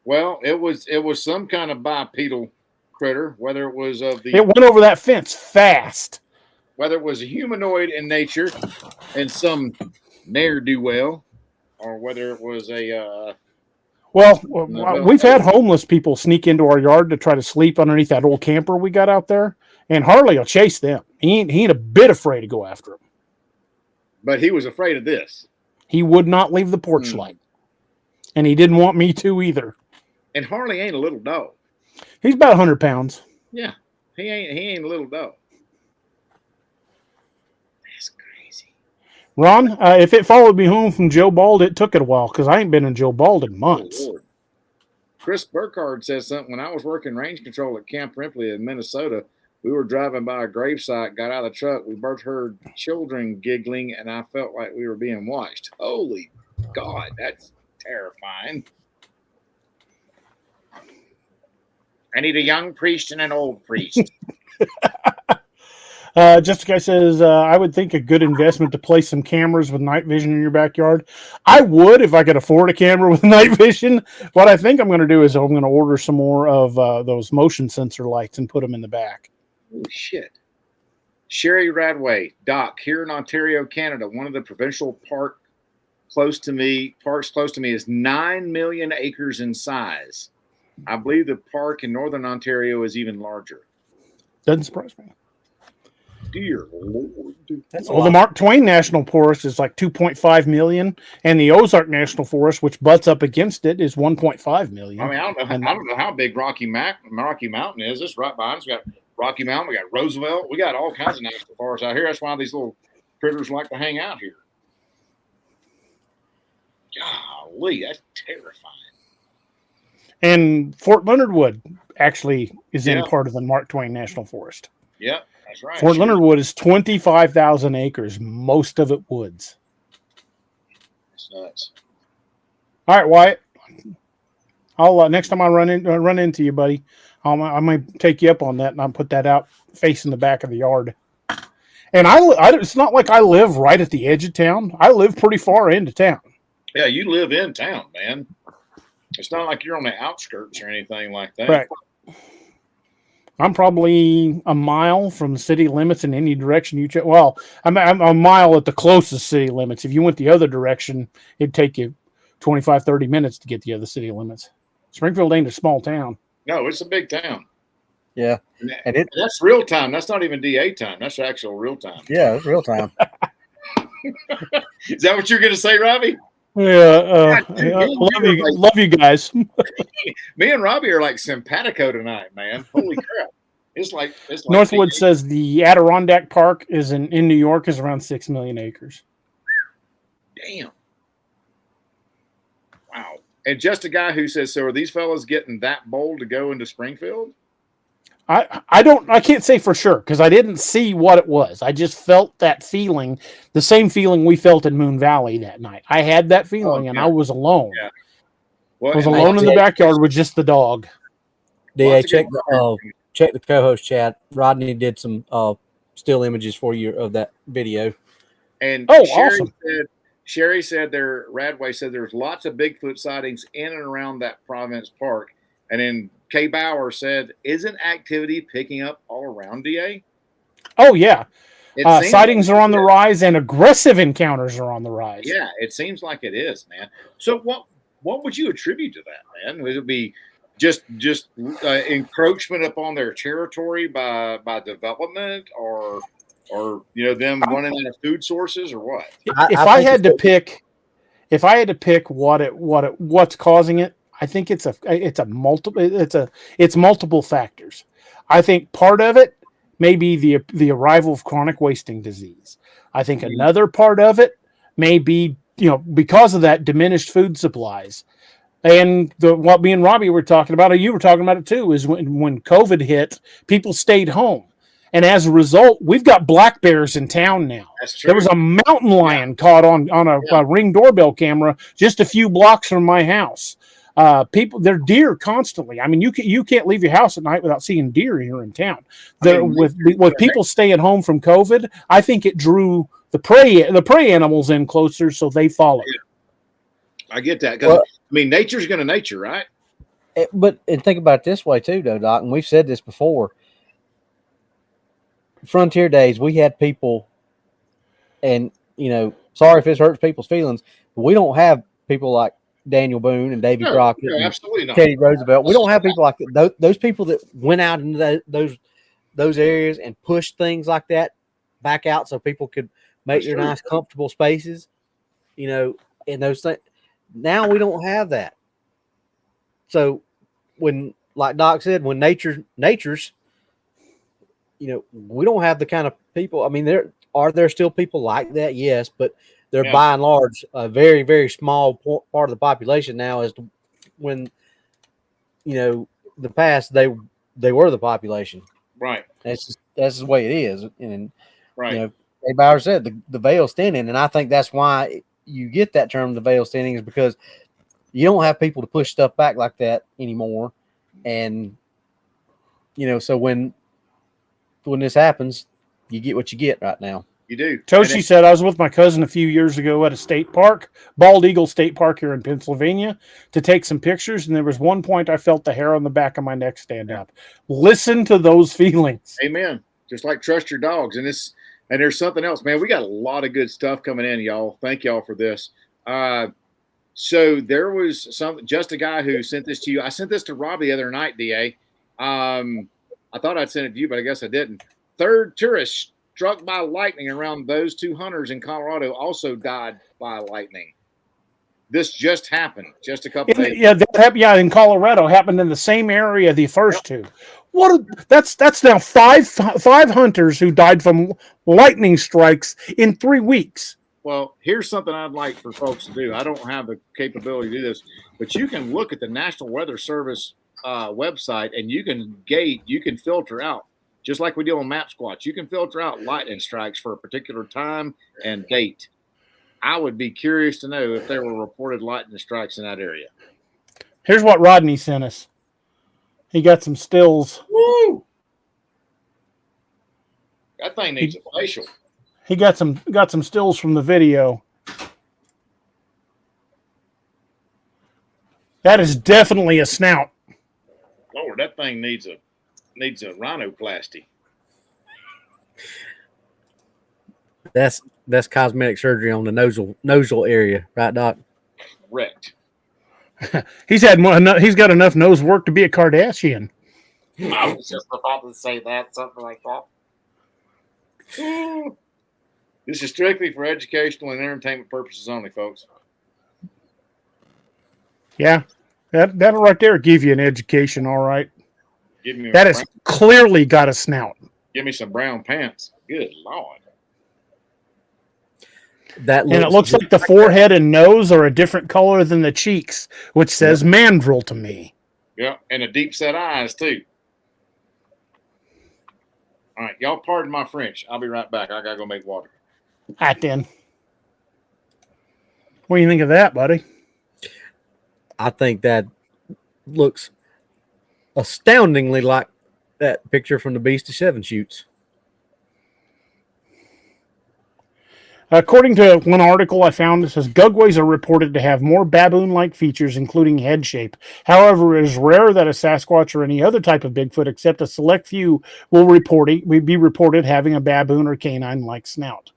Well, it was some kind of bipedal critter, whether it was it went over that fence fast. Whether it was a humanoid in nature and some ne'er-do-well, or whether it was a Well, we've had homeless people sneak into our yard to try to sleep underneath that old camper we got out there, and Harley will chase them. He ain't a bit afraid to go after them. But he was afraid of this. He would not leave the porch light, and he didn't want me to either. And Harley ain't a little dog. He's about 100 pounds. Yeah, he ain't a little dog. That's crazy. Ron, if it followed me home from Joe Bald, it took it a while because I ain't been in Joe Bald in months. Oh, Chris Burkhardt says something. When I was working range control at Camp Ripley in Minnesota, we were driving by a gravesite, got out of the truck. We both heard children giggling, and I felt like we were being watched. Holy God, that's terrifying. I need a young priest and an old priest. Jessica says, I would think a good investment to place some cameras with night vision in your backyard. I would if I could afford a camera with night vision. What I think I'm going to do is I'm going to order some more of those motion sensor lights and put them in the back. Oh, shit. Sherry Radway, Doc, here in Ontario, Canada, one of the provincial parks close to me is 9 million acres in size. I believe the park in Northern Ontario is even larger. Doesn't surprise me. Dear Lord. Well, the Mark Twain National Forest is like 2.5 million, and the Ozark National Forest, which butts up against it, is 1.5 million. I mean, I don't know how big Rocky Mountain is. It's right behind us. We got Rocky Mountain. We got Roosevelt. We got all kinds of national forests out here. That's why these little critters like to hang out here. Golly, that's terrifying. And Fort Leonard Wood actually is in part of the Mark Twain National Forest. Yep, that's right. Fort Leonard Wood is 25,000 acres, most of it woods. That's nuts. All right, Wyatt. I'll next time I run into you, buddy, I might take you up on that, and I'll put that out facing the back of the yard. And it's not like I live right at the edge of town. I live pretty far into town. Yeah, you live in town, man. It's not like you're on the outskirts or anything like that. Right. I'm probably a mile from city limits in any direction you check. Well, I'm a mile at the closest city limits. If you went the other direction, it'd take you 25, 30 minutes to get the other city limits. Springfield ain't a small town. No, it's a big town. Yeah. And that's real time. That's not even DA time. That's actual real time. Yeah, it's real time. Is that what you're going to say, Robbie? Yeah, love you guys. Me and Robbie are like simpatico tonight, man. Holy crap! It's like Northwood says the Adirondack Park is in New York is around 6 million acres. Damn! Wow! And just a guy who says, so are these fellas getting that bold to go into Springfield? I can't say for sure because I didn't see what it was. I just felt that feeling, the same feeling we felt in Moon Valley that night. I had that feeling, and I was alone. Yeah. Well, I was alone in the backyard with just the dog. DA, check the co-host chat. Rodney did some still images for you of that video. And awesome. Sherry said Radway said there's lots of Bigfoot sightings in and around that Province Park. And then Kay Bauer said, isn't activity picking up all around, DA? Oh, yeah. Sightings are on the rise and aggressive encounters are on the rise. Yeah, it seems like it is, man. So what would you attribute to that, man? Would it be just encroachment upon their territory by development or them running out of food sources or what? If I had to pick what's causing it, I think it's multiple factors. I think part of it may be the arrival of chronic wasting disease. I think another part of it may be because of that diminished food supplies. And what me and Robbie were talking about, or you were talking about it too, is when COVID hit, people stayed home. And as a result, we've got black bears in town now. That's true. There was a mountain lion caught on a Ring doorbell camera just a few blocks from my house. They're deer constantly. I mean, you can't leave your house at night without seeing deer here in town. With people staying home from COVID, I think it drew the prey animals in closer, so they followed. I get that because nature's going to nature, right? But think about it this way too, though, Doc. And we've said this before. Frontier days, we had people, and sorry if this hurts people's feelings, but we don't have people like Daniel Boone and Davy Crockett no, and absolutely not. Teddy Roosevelt. We don't have people like that. Those people that went out into those areas and pushed things like that back out so people could make That's their true. nice, comfortable spaces, you know, and those things. Now we don't have that. So when, like Doc said, when nature's, you know, we don't have the kind of people. I mean, there still people like that? Yes, but they're by and large a very, very small part of the population now. As to when, you know, the past they were the population. Right. That's the way it is. And Right. you know, Dave Bauer said the veil thinning, and I think that's why you get that term, the veil thinning, is because you don't have people to push stuff back like that anymore. And you know, so when this happens, you get what you get right now. You do. Toshi said, I was with my cousin a few years ago at a state park, Bald Eagle State Park here in Pennsylvania, to take some pictures. And there was one point I felt the hair on the back of my neck stand up. Listen to those feelings. Amen. Just like trust your dogs. And there's something else, man. We got a lot of good stuff coming in, y'all. Thank y'all for this. So there was just a guy who sent this to you. I sent this to Rob the other night, DA. I thought I'd send it to you, but I guess I didn't. Third tourist struck by lightning around those two hunters in Colorado also died by lightning. This just happened just a couple days. Yeah, that happened, in Colorado. Happened in the same area the first two. That's now five hunters who died from lightning strikes in 3 weeks. Well, here's something I'd like for folks to do. I don't have the capability to do this, but you can look at the National Weather Service website and you can filter out, just like we do on Map Squatch. You can filter out lightning strikes for a particular time and date. I would be curious to know if there were reported lightning strikes in that area. Here's what Rodney sent us. He got some stills. Woo! That thing needs a facial. He got some stills from the video. That is definitely a snout. Lord, that thing needs a rhinoplasty. That's cosmetic surgery on the nosal area, right, Doc? Correct. He's got enough nose work to be a Kardashian. I was just about to say that, something like that. This is strictly for educational and entertainment purposes only, folks. Yeah, that'll right there give you an education, all right. That has clearly got a snout. Give me some brown pants. Good Lord. And it looks like the forehead and nose are a different color than the cheeks, which says mandrel to me. Yeah, and the deep set eyes too. All right, y'all pardon my French. I'll be right back. I gotta go make water. All right, then. What do you think of that, buddy? I think that looks astoundingly like that picture from the Beast of Seven Shoots. According to one article I found, it says Gugways are reported to have more baboon-like features, including head shape. However, it is rare that a Sasquatch or any other type of Bigfoot, except a select few, will be reported having a baboon or canine-like snout.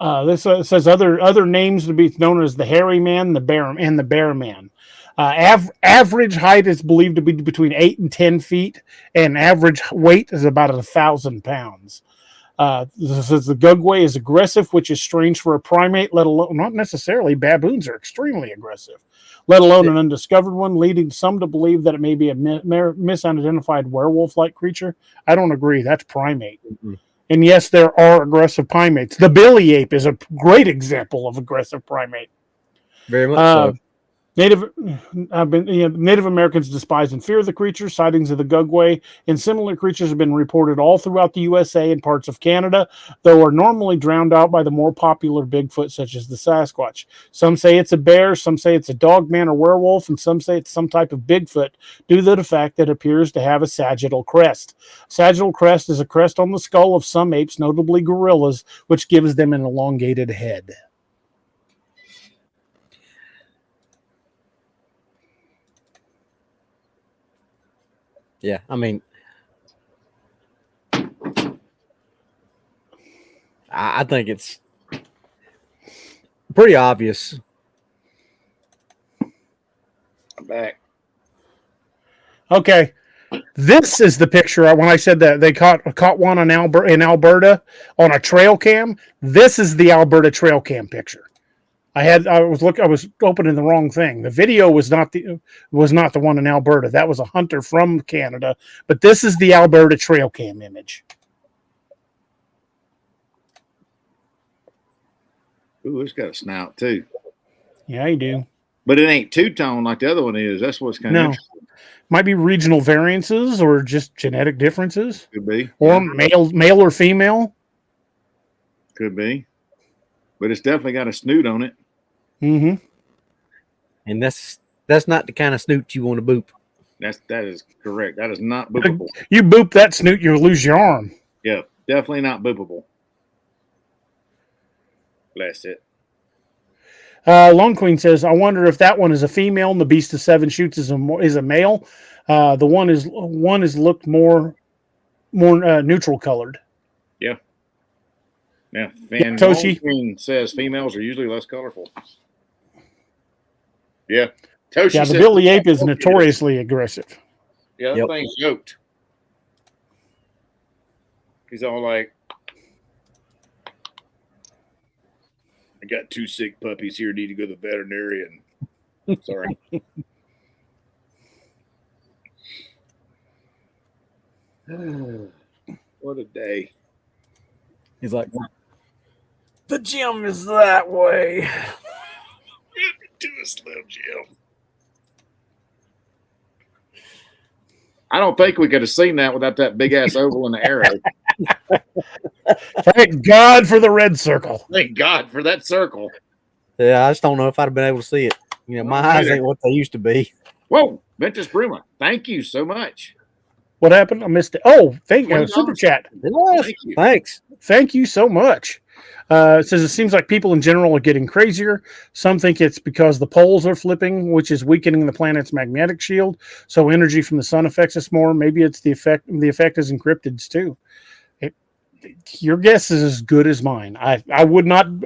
This says other names to be known as the hairy man, the bear man. Average height is believed to be between 8 and 10 feet, and average weight is about 1,000 pounds. This says the Gugway is aggressive, which is strange for a primate, let alone, not necessarily. Baboons are extremely aggressive, let alone an undiscovered one, leading some to believe that it may be a misidentified werewolf-like creature. I don't agree. That's primate. Mm-hmm. And yes, there are aggressive primates. The billy ape is a great example of aggressive primate. Very much so. Native Americans despise and fear the creature. Sightings of the Gugway and similar creatures have been reported all throughout the USA and parts of Canada, though are normally drowned out by the more popular Bigfoot, such as the Sasquatch. Some say it's a bear, some say it's a dogman or werewolf, and some say it's some type of Bigfoot due to the fact that it appears to have a sagittal crest. Sagittal crest is a crest on the skull of some apes, notably gorillas, which gives them an elongated head. Yeah, I mean, I think it's Pretty obvious. I'm back. Okay. This is the picture when I said that they caught one in Alberta on a trail cam. This is the Alberta trail cam picture. I was opening the wrong thing. The video was not the one in Alberta. That was a hunter from Canada, but this is the Alberta trail cam image. Ooh, it's got a snout too. Yeah, you do. But it ain't two-tone like the other one is. That's what's kind of interesting. Might be regional variances or just genetic differences. Could be. Or male or female. Could be. But it's definitely got a snoot on it. Mm-hmm. And that's not the kind of snoot you want to boop. That is correct. That is not boopable. You boop that snoot, you'll lose your arm. Yeah, definitely not boopable. Bless it. Lone Queen says, I wonder if that one is a female and the Beast of Seven Shoots is a male. The one is looked more neutral colored. Yeah. Yeah. And Toshi Lone Queen says females are usually less colorful. Yeah. Toshi the says Billy Ape is notoriously aggressive. Yeah, that thing's yoked. He's all like, I got 2 sick puppies here. Need to go to the veterinarian. Sorry. What a day. He's like, the gym is that way. To a Slim Jim. I don't think we could have seen that without that big ass oval and the arrow. Thank God for the red circle. Thank God for that circle. Yeah, I just don't know if I'd have been able to see it. You know, my eyes ain't what they used to be. Whoa, Ventus Bruma, thank you so much. What happened? I missed it. Oh, thank you. Super chat. Thanks. Thank you so much. It says it seems like people in general are getting crazier. Some think it's because the poles are flipping, which is weakening the planet's magnetic shield. So energy from the sun affects us more. Maybe it's the effect. The effect is in cryptids too. Your guess is as good as mine. I would not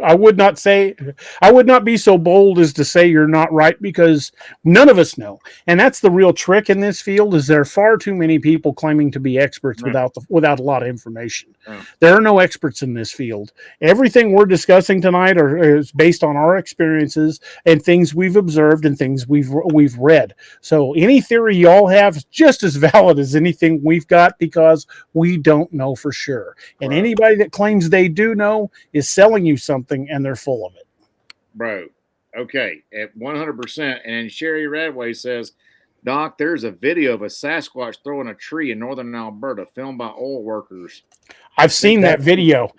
be so bold as to say you're not right, because none of us know. And that's the real trick in this field, is there are far too many people claiming to be experts without a lot of information. There are no experts in this field. Everything we're discussing tonight is based on our experiences and things we've observed and things we've read. So any theory y'all have is just as valid as anything we've got, because we don't know for sure. And anybody that claims they do know is selling you something, and they're full of it. Bro, okay, at 100%. And Sherry Radway says, Doc, there's a video of a Sasquatch throwing a tree in northern Alberta filmed by oil workers. I've seen that video.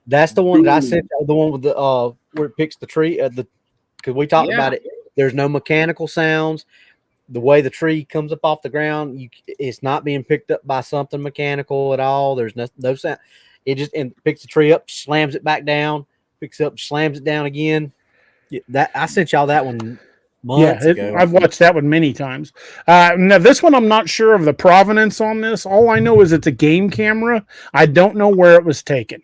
That's the one that I sent, the one with the where it picks the tree, because we talked about it. There's no mechanical sounds. The way the tree comes up off the ground, it's not being picked up by something mechanical at all. There's no sound. It just picks the tree up, slams it back down, picks it up, slams it down again. That I sent y'all that one months ago. I've watched that one many times. Now this one, I'm not sure of the provenance on this. All I know is it's a game camera. I don't know where it was taken.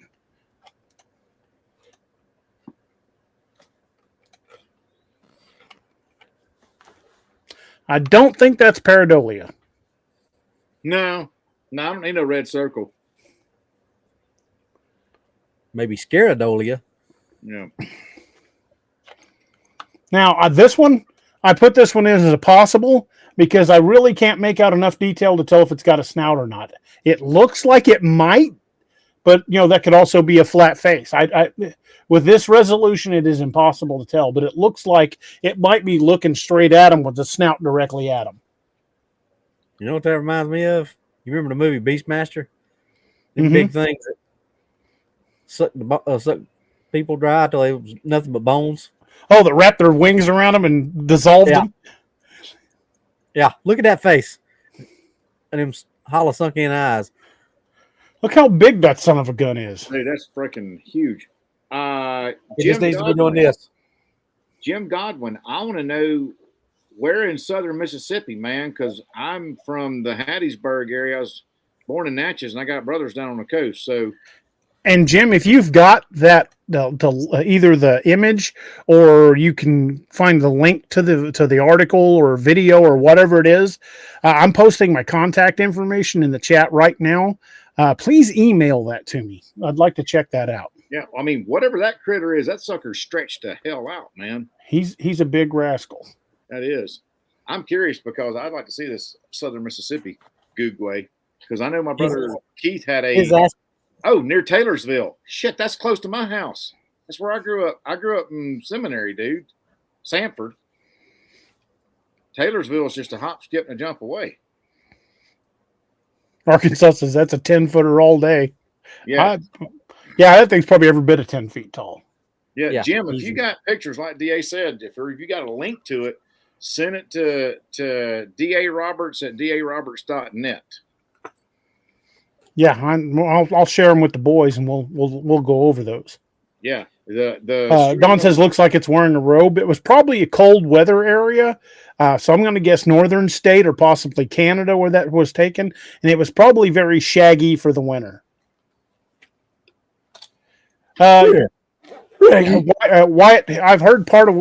I don't think that's pareidolia. No, I don't need no red circle. Maybe Scaradolia. Yeah. Now, this one, I put this one in as a possible because I really can't make out enough detail to tell if it's got a snout or not. It looks like it might, but that could also be a flat face. With this resolution, it is impossible to tell, but it looks like it might be looking straight at him with the snout directly at him. You know what that reminds me of? You remember the movie Beastmaster? The big things that suck people dry till they was nothing but bones. Oh, that wrapped their wings around them and dissolved them? Yeah, look at that face. And them hollow sunk in eyes. Look how big that son of a gun is. Hey, that's freaking huge. It just needs to be doing this. Jim Godwin, I want to know where in southern Mississippi, man, because I'm from the Hattiesburg area. I was born in Natchez, and I got brothers down on the coast. So And Jim, if you've got that, either the image or you can find the link to the article or video or whatever it is, I'm posting my contact information in the chat right now. Please email that to me. I'd like to check that out. Yeah, I mean, whatever that critter is, that sucker's stretched the hell out, man. He's a big rascal. That is. I'm curious because I'd like to see this southern Mississippi Gugway, because I know my brother Keith had near Taylorsville. Shit, that's close to my house. That's where I grew up. I grew up in seminary, dude. Sanford. Taylorsville is just a hop, skip, and a jump away. Arkansas says that's a 10-footer all day. Yeah. That thing's probably every bit of 10 feet tall. Yeah, Jim, if you got pictures like DA said, if you got a link to it, send it to DARoberts at DARoberts.net. Yeah, I'll share them with the boys, and we'll go over those. Yeah, Don says looks like it's wearing a robe. It was probably a cold weather area, so I'm going to guess northern state or possibly Canada where that was taken, and it was probably very shaggy for the winter. Wyatt, I've heard part of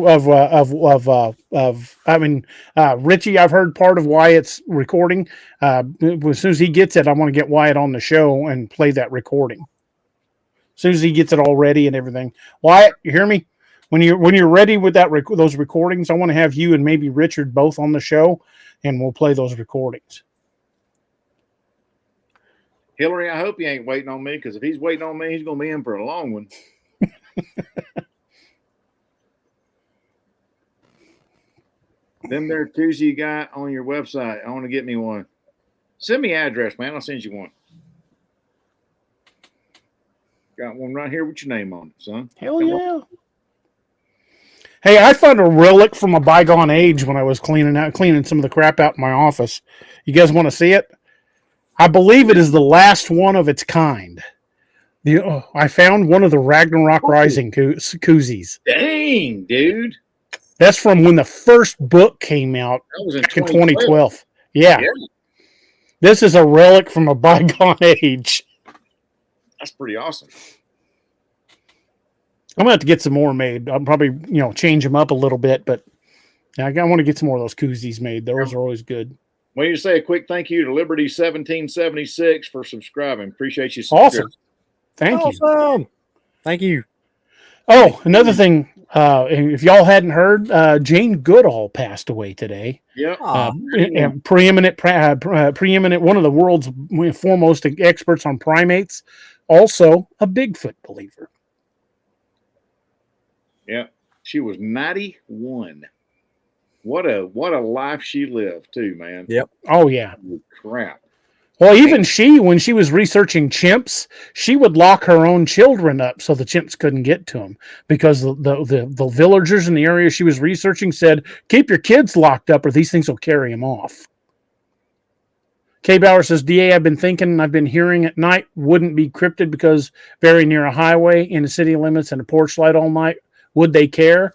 Richie. I've heard part of Wyatt's recording. As soon as he gets it, I want to get Wyatt on the show and play that recording. As soon as he gets it all ready and everything. Wyatt, you hear me? When you're ready with those recordings, I want to have you and maybe Richard both on the show, and we'll play those recordings. Hillary, I hope he ain't waiting on me, because if he's waiting on me, he's going to be in for a long one. Them there twos you got on your website, I want to get me one. Send me address, man. I'll send you one. Got one right here with your name on it, son. Hell yeah. Hey, I found a relic from a bygone age when I was cleaning some of the crap out in my office. You guys want to see it? I believe it is the last one of its kind. I found one of the Ragnarok Rising koozies. Dang, dude. That's from when the first book came out back in 2012. Yeah. This is a relic from a bygone age. That's pretty awesome. I'm going to have to get some more made. I'll probably, change them up a little bit, but I want to get some more of those koozies made. Those are always good. Well, you say a quick thank you to Liberty 1776 for subscribing. Appreciate you. Awesome. Thank you. Thank you. Oh, another thing. If y'all hadn't heard, Jane Goodall passed away today. Yeah. Preeminent, one of the world's foremost experts on primates. Also a Bigfoot believer. Yeah. She was 91. What a life she lived too, man. Yep. Oh yeah. Holy crap. Well, even when she was researching chimps, she would lock her own children up so the chimps couldn't get to them, because the villagers in the area she was researching said, keep your kids locked up or these things will carry them off. K. Bauer says, DA, I've been thinking, I've been hearing at night wouldn't be cryptid because very near a highway in the city limits and a porch light all night. Would they care?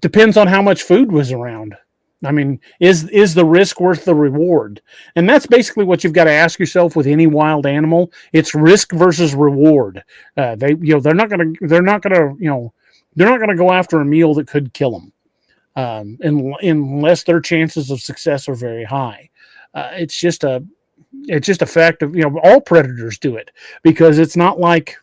Depends on how much food was around. I mean, is the risk worth the reward? And that's basically what you've got to ask yourself with any wild animal. It's risk versus reward. They're not going to go after a meal that could kill them, unless their chances of success are very high. It's just a fact of, all predators do it, because it's not like,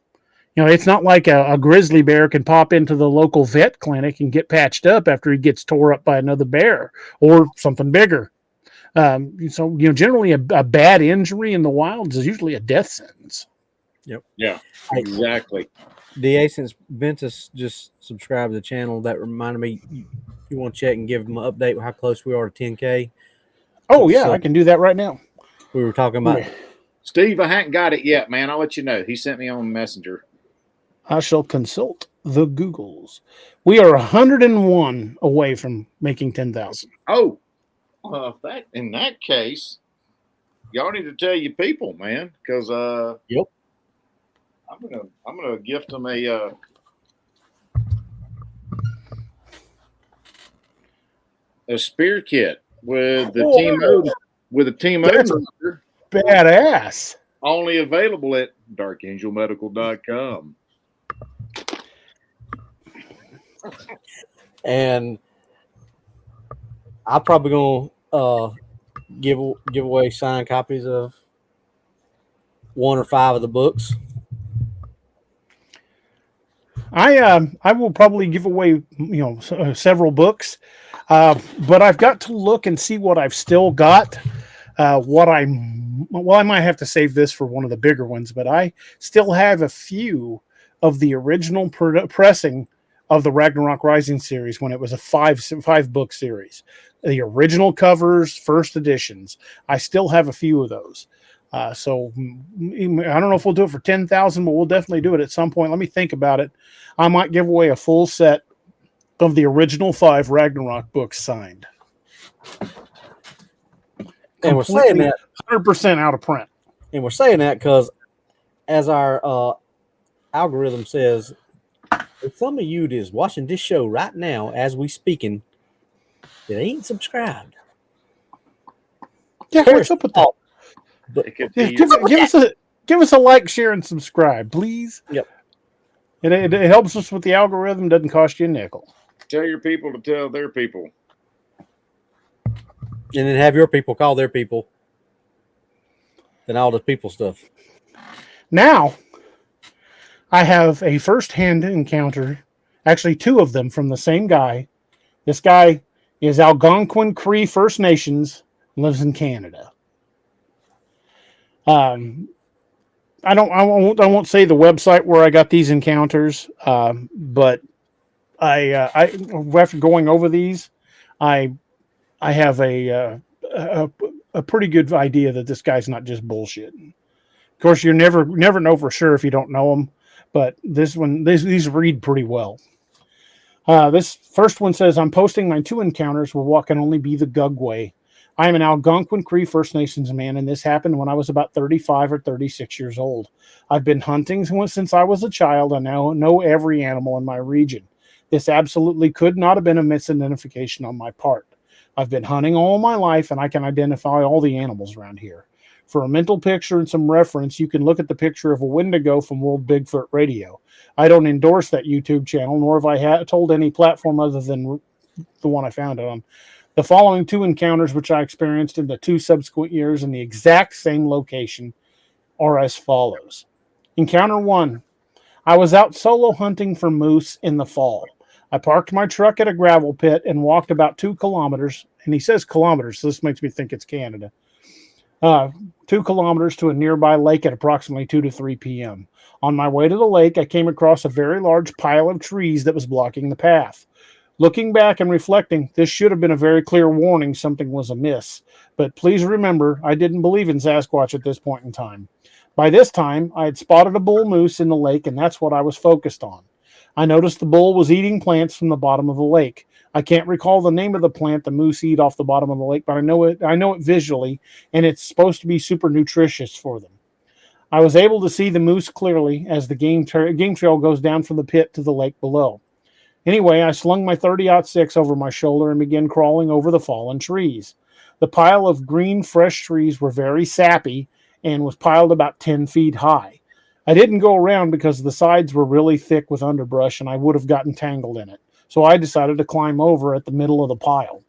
it's not like a grizzly bear can pop into the local vet clinic and get patched up after he gets tore up by another bear or something bigger. So, generally a bad injury in the wilds is usually a death sentence. Yep. Yeah, exactly. DA, since Ventus just subscribed to the channel, that reminded me, you want to check and give them an update on how close we are to 10K? Oh, yeah, I can do that right now. We were talking about... Steve, I hadn't got it yet, man. I'll let you know. He sent me on Messenger. I shall consult the Googles. We are 101 away from making 10,000. Oh, in that case, y'all need to tell your people, man, because yep, I'm gonna gift them a spear kit with the Team O. With a Team O. Badass. Only available at darkangelmedical.com. And I'm probably gonna give away signed copies of 1 or 5 of the books. I will probably give away several books, but I've got to look and see what I've still got. I might have to save this for one of the bigger ones, but I still have a few of the original pressing of the Ragnarok Rising series when it was a five book series. The original covers, first editions. I still have a few of those. So I don't know if we'll do it for 10,000, but we'll definitely do it at some point. Let me think about it. I might give away a full set of the original 5 Ragnarok books signed. And we're saying that 100% out of print. And we're saying that because, as our algorithm says, if some of you is watching this show right now as we speaking that ain't subscribed. Yeah, what's up with that? But give us a like, share, and subscribe, please. Yep. It helps us with the algorithm. Doesn't cost you a nickel. Tell your people to tell their people. And then have your people call their people. Then all the people stuff. Now, I have a first-hand encounter, actually 2 of them from the same guy. This guy is Algonquin Cree First Nations, lives in Canada. I won't say the website where I got these encounters, but I after going over these, I have a pretty good idea that this guy's not just bullshit. Of course, you never know for sure if you don't know him, but these read pretty well. This first one says, I'm posting my 2 encounters where what can only be the Gugway. I am an Algonquin Cree First Nations man, and this happened when I was about 35 or 36 years old. I've been hunting since I was a child and now know every animal in my region. This absolutely could not have been a misidentification on my part. I've been hunting all my life, and I can identify all the animals around here. For a mental picture and some reference, you can look at the picture of a Windigo from World Bigfoot Radio. I don't endorse that YouTube channel, nor have I told any platform other than the one I found it on. The following 2 encounters, which I experienced in the 2 subsequent years in the exact same location, are as follows. Encounter 1. I was out solo hunting for moose in the fall. I parked my truck at a gravel pit and walked about 2 kilometers, and he says kilometers, so this makes me think it's Canada. 2 kilometers to a nearby lake at approximately 2 to 3 p.m. On my way to the lake, I came across a very large pile of trees that was blocking the path. Looking back and reflecting, this should have been a very clear warning something was amiss. But please remember, I didn't believe in Sasquatch at this point in time. By this time, I had spotted a bull moose in the lake, and that's what I was focused on. I noticed the bull was eating plants from the bottom of the lake. I can't recall the name of the plant the moose eat off the bottom of the lake, but I know it visually, and it's supposed to be super nutritious for them. I was able to see the moose clearly as the game trail goes down from the pit to the lake below. Anyway, I slung my 30-06 over my shoulder and began crawling over the fallen trees. The pile of green, fresh trees were very sappy and was piled about 10 feet high. I didn't go around because the sides were really thick with underbrush and I would have gotten tangled in it. So I decided to climb over at the middle of the pile.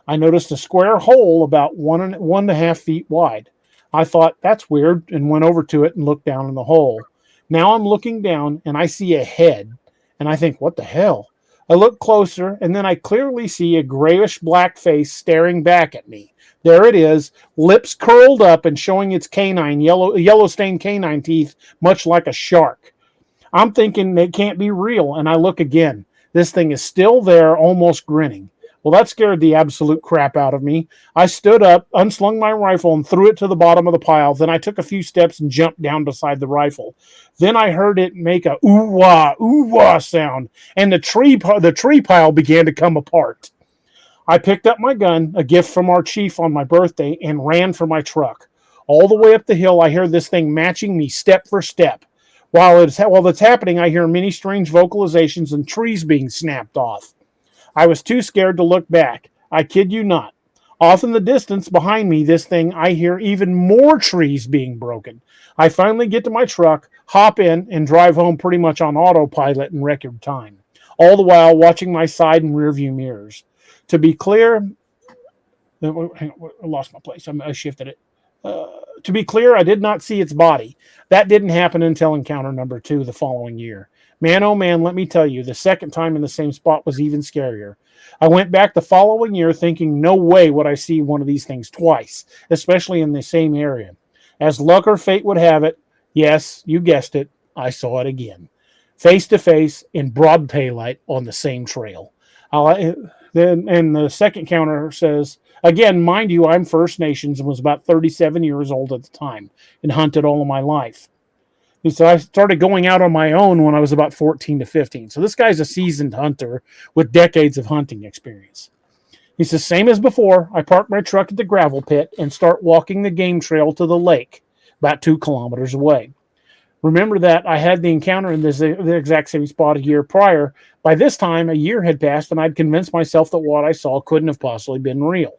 I noticed a square hole about 1.5 feet wide. I thought, that's weird, and went over to it and looked down in the hole. Now I'm looking down and I see a head, and I think, what the hell? I look closer, and then I clearly see a grayish-black face staring back at me. There it is, lips curled up and showing its yellow-stained canine teeth, much like a shark. I'm thinking it can't be real, and I look again. This thing is still there, almost grinning. Well, that scared the absolute crap out of me. I stood up, unslung my rifle, and threw it to the bottom of the pile. Then I took a few steps and jumped down beside the rifle. Then I heard it make a ooh-wah, ooh-wah sound, and the tree pile began to come apart. I picked up my gun, a gift from our chief on my birthday, and ran for my truck. All the way up the hill, I hear this thing matching me step for step. While it's happening, I hear many strange vocalizations and trees being snapped off. I was too scared to look back. I kid you not. Off in the distance behind me, I hear even more trees being broken. I finally get to my truck, hop in, and drive home pretty much on autopilot in record time, all the while watching my side and rear view mirrors. To be clear, hang on, I lost my place. I shifted it. To be clear, I did not see its body. That didn't happen until encounter number 2 the following year. Man, oh man, let me tell you, the second time in the same spot was even scarier. I went back the following year thinking, no way would I see one of these things twice, especially in the same area. As luck or fate would have it, yes, you guessed it, I saw it again. Face to face in broad daylight on the same trail. And the second counter says, again, mind you, I'm First Nations and was about 37 years old at the time and hunted all of my life. So I started going out on my own when I was about 14 to 15. So this guy's a seasoned hunter with decades of hunting experience. He says, same as before, I park my truck at the gravel pit and start walking the game trail to the lake, about 2 kilometers away. Remember that I had the encounter in the exact same spot a year prior. By this time, a year had passed, and I'd convinced myself that what I saw couldn't have possibly been real.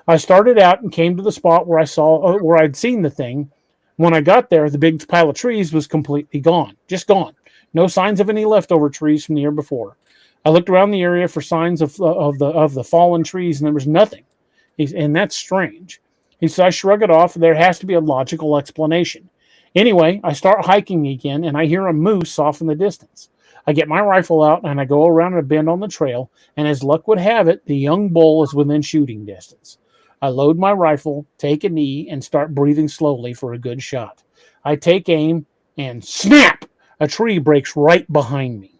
I started out and came to the spot where I'd seen the thing. When I got there, the big pile of trees was completely gone, just gone. No signs of any leftover trees from the year before. I looked around the area for signs of the fallen trees, and there was nothing. And that's strange. He said, I shrug it off. There has to be a logical explanation. Anyway, I start hiking again, and I hear a moose off in the distance. I get my rifle out, and I go around a bend on the trail, and as luck would have it, the young bull is within shooting distance. I load my rifle, take a knee, and start breathing slowly for a good shot. I take aim, and snap! A tree breaks right behind me.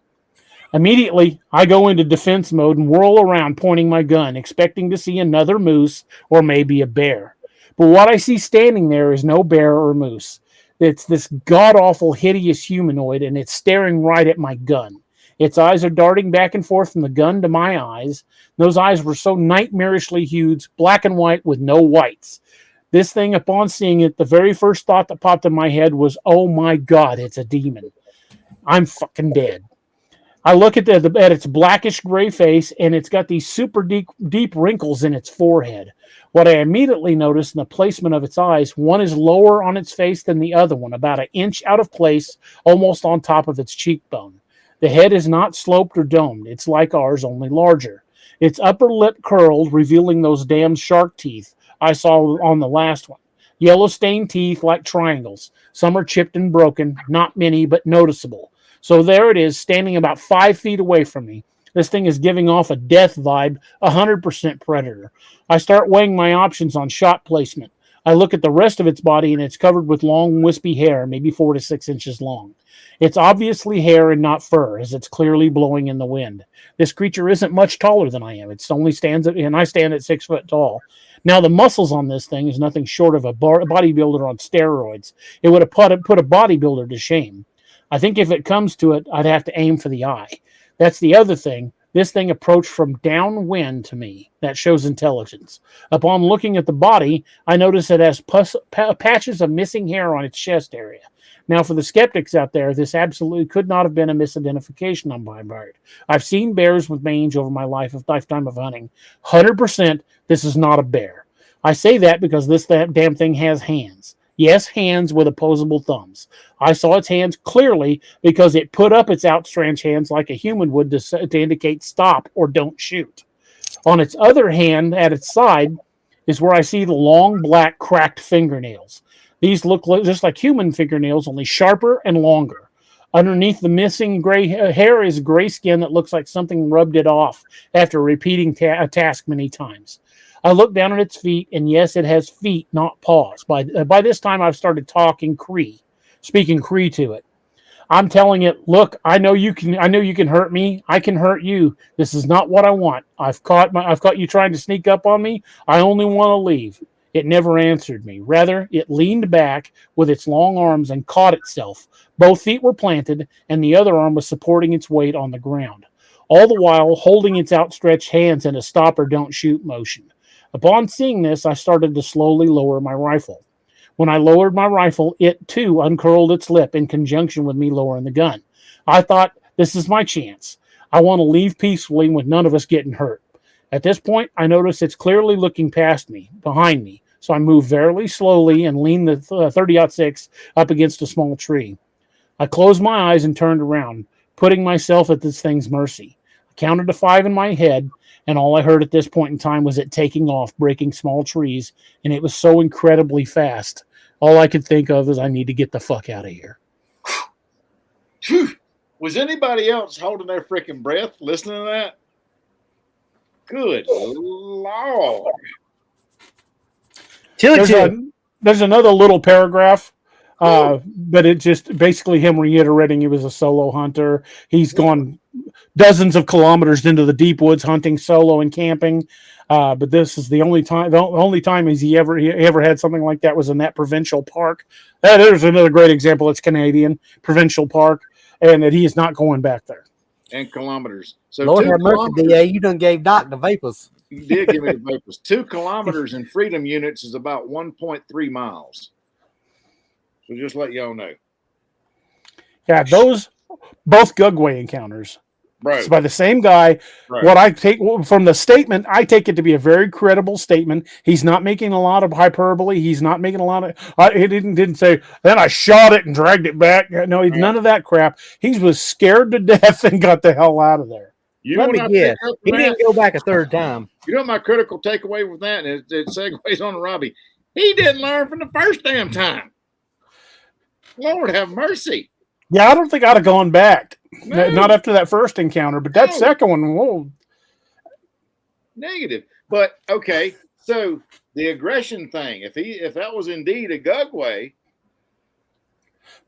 Immediately, I go into defense mode and whirl around pointing my gun, expecting to see another moose or maybe a bear. But what I see standing there is no bear or moose. It's this god-awful, hideous humanoid, and it's staring right at my gun. Its eyes are darting back and forth from the gun to my eyes. Those eyes were so nightmarishly huge, black and white with no whites. This thing, upon seeing it, the very first thought that popped in my head was, oh my God, it's a demon. I'm fucking dead. I look at its blackish gray face, and it's got these super deep wrinkles in its forehead. What I immediately noticed in the placement of its eyes, one is lower on its face than the other one, about an inch out of place, almost on top of its cheekbone. The head is not sloped or domed. It's like ours, only larger. Its upper lip curled, revealing those damn shark teeth I saw on the last one. Yellow stained teeth like triangles. Some are chipped and broken, not many, but noticeable. So there it is, standing about 5 feet away from me. This thing is giving off a death vibe, 100% predator. I start weighing my options on shot placement. I look at the rest of its body, and it's covered with long, wispy hair, maybe 4 to 6 inches long. It's obviously hair and not fur, as it's clearly blowing in the wind. This creature isn't much taller than I am. It only stands at, and I stand at 6 foot tall. Now, the muscles on this thing is nothing short of a bodybuilder on steroids. It would have put a bodybuilder to shame. I think if it comes to it, I'd have to aim for the eye. That's the other thing. This thing approached from downwind to me. That shows intelligence. Upon looking at the body, I notice it has patches of missing hair on its chest area. Now, for the skeptics out there, this absolutely could not have been a misidentification on my part. I've seen bears with mange over my lifetime of hunting. 100%, this is not a bear. I say that because this damn thing has hands. Yes, hands with opposable thumbs. I saw its hands clearly because it put up its outstretched hands like a human would to indicate stop or don't shoot. On its other hand, at its side, is where I see the long, black, cracked fingernails. These look just like human fingernails, only sharper and longer. Underneath the missing gray hair is gray skin that looks like something rubbed it off after repeating a task many times. I look down at its feet, and yes, it has feet, not paws. By this time, I've started speaking Cree to it. I'm telling it, look, I know you can hurt me. I can hurt you. This is not what I want. I've caught you trying to sneak up on me. I only want to leave. It never answered me. Rather, it leaned back with its long arms and caught itself. Both feet were planted, and the other arm was supporting its weight on the ground, all the while holding its outstretched hands in a stop or don't shoot motion. Upon seeing this, I started to slowly lower my rifle. When I lowered my rifle, it too uncurled its lip in conjunction with me lowering the gun. I thought, this is my chance. I want to leave peacefully with none of us getting hurt. At this point, I notice it's clearly looking past me, behind me. So I move very slowly and lean the 30-06 up against a small tree. I closed my eyes and turned around, putting myself at this thing's mercy. I counted to 5 in my head, and all I heard at this point in time was it taking off, breaking small trees, and it was so incredibly fast. All I could think of is I need to get the fuck out of here. Was anybody else holding their freaking breath listening to that? Good Lord. There's another little paragraph, but it's just basically him reiterating he was a solo hunter. He's gone dozens of kilometers into the deep woods hunting solo and camping. But this is the only time he ever had something like that was in that Provincial park. That is another great example. It's Canadian Provincial park, and that he is not going back there. And kilometers. So Lord have mercy, DA, you done gave Doc the vapors. You did give me the vapors. 2 kilometers in freedom units is about 1.3 miles. So just let y'all know. Yeah, those both Gugway encounters. Bro. It's by the same guy. Right. What I take from the statement, I take it to be a very credible statement. He's not making a lot of hyperbole. He's not making a lot of. He didn't say, then I shot it and dragged it back. No, none of that crap. He was scared to death and got the hell out of there. Let me guess. He didn't go back a third time. You know my critical takeaway with that, and it segues on to Robbie. He didn't learn from the first damn time. Lord have mercy. Yeah, I don't think I'd have gone back. No. Not after that first encounter, but that second one, whoa. Negative. But okay, so the aggression thing, if that was indeed a Gugway.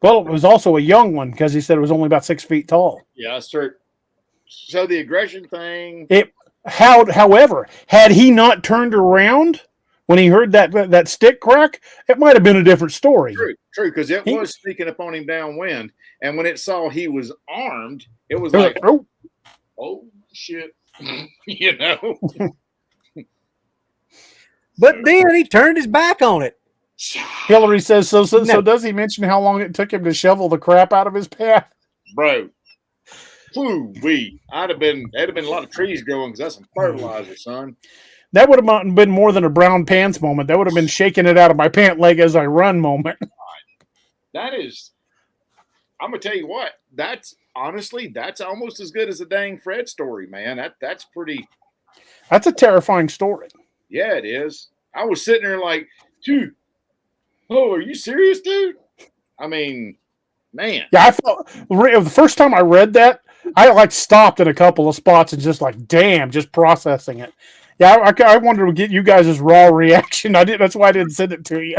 Well, it was also a young one because he said it was only about 6 feet tall. Yeah, that's true. So the aggression thing. However, had he not turned around when he heard that stick crack, it might have been a different story. True, because it was sneaking up on him downwind, and when it saw he was armed, it was like, oh shit, you know. But then he turned his back on it. Hillary says, so does he mention how long it took him to shovel the crap out of his path? Bro. There'd have been a lot of trees growing because that's some fertilizer, son. That would have been more than a brown pants moment. That would have been shaking it out of my pant leg as I run moment. That is, I'm gonna tell you what. That's almost as good as a dang Fred story, man. That's pretty. That's a terrifying story. Yeah, it is. I was sitting there like, dude. Oh, are you serious, dude? I mean, man. Yeah, I felt the first time I read that, I stopped in a couple of spots and just damn, just processing it. Yeah, I wanted to get you guys' raw reaction. That's why I didn't send it to you.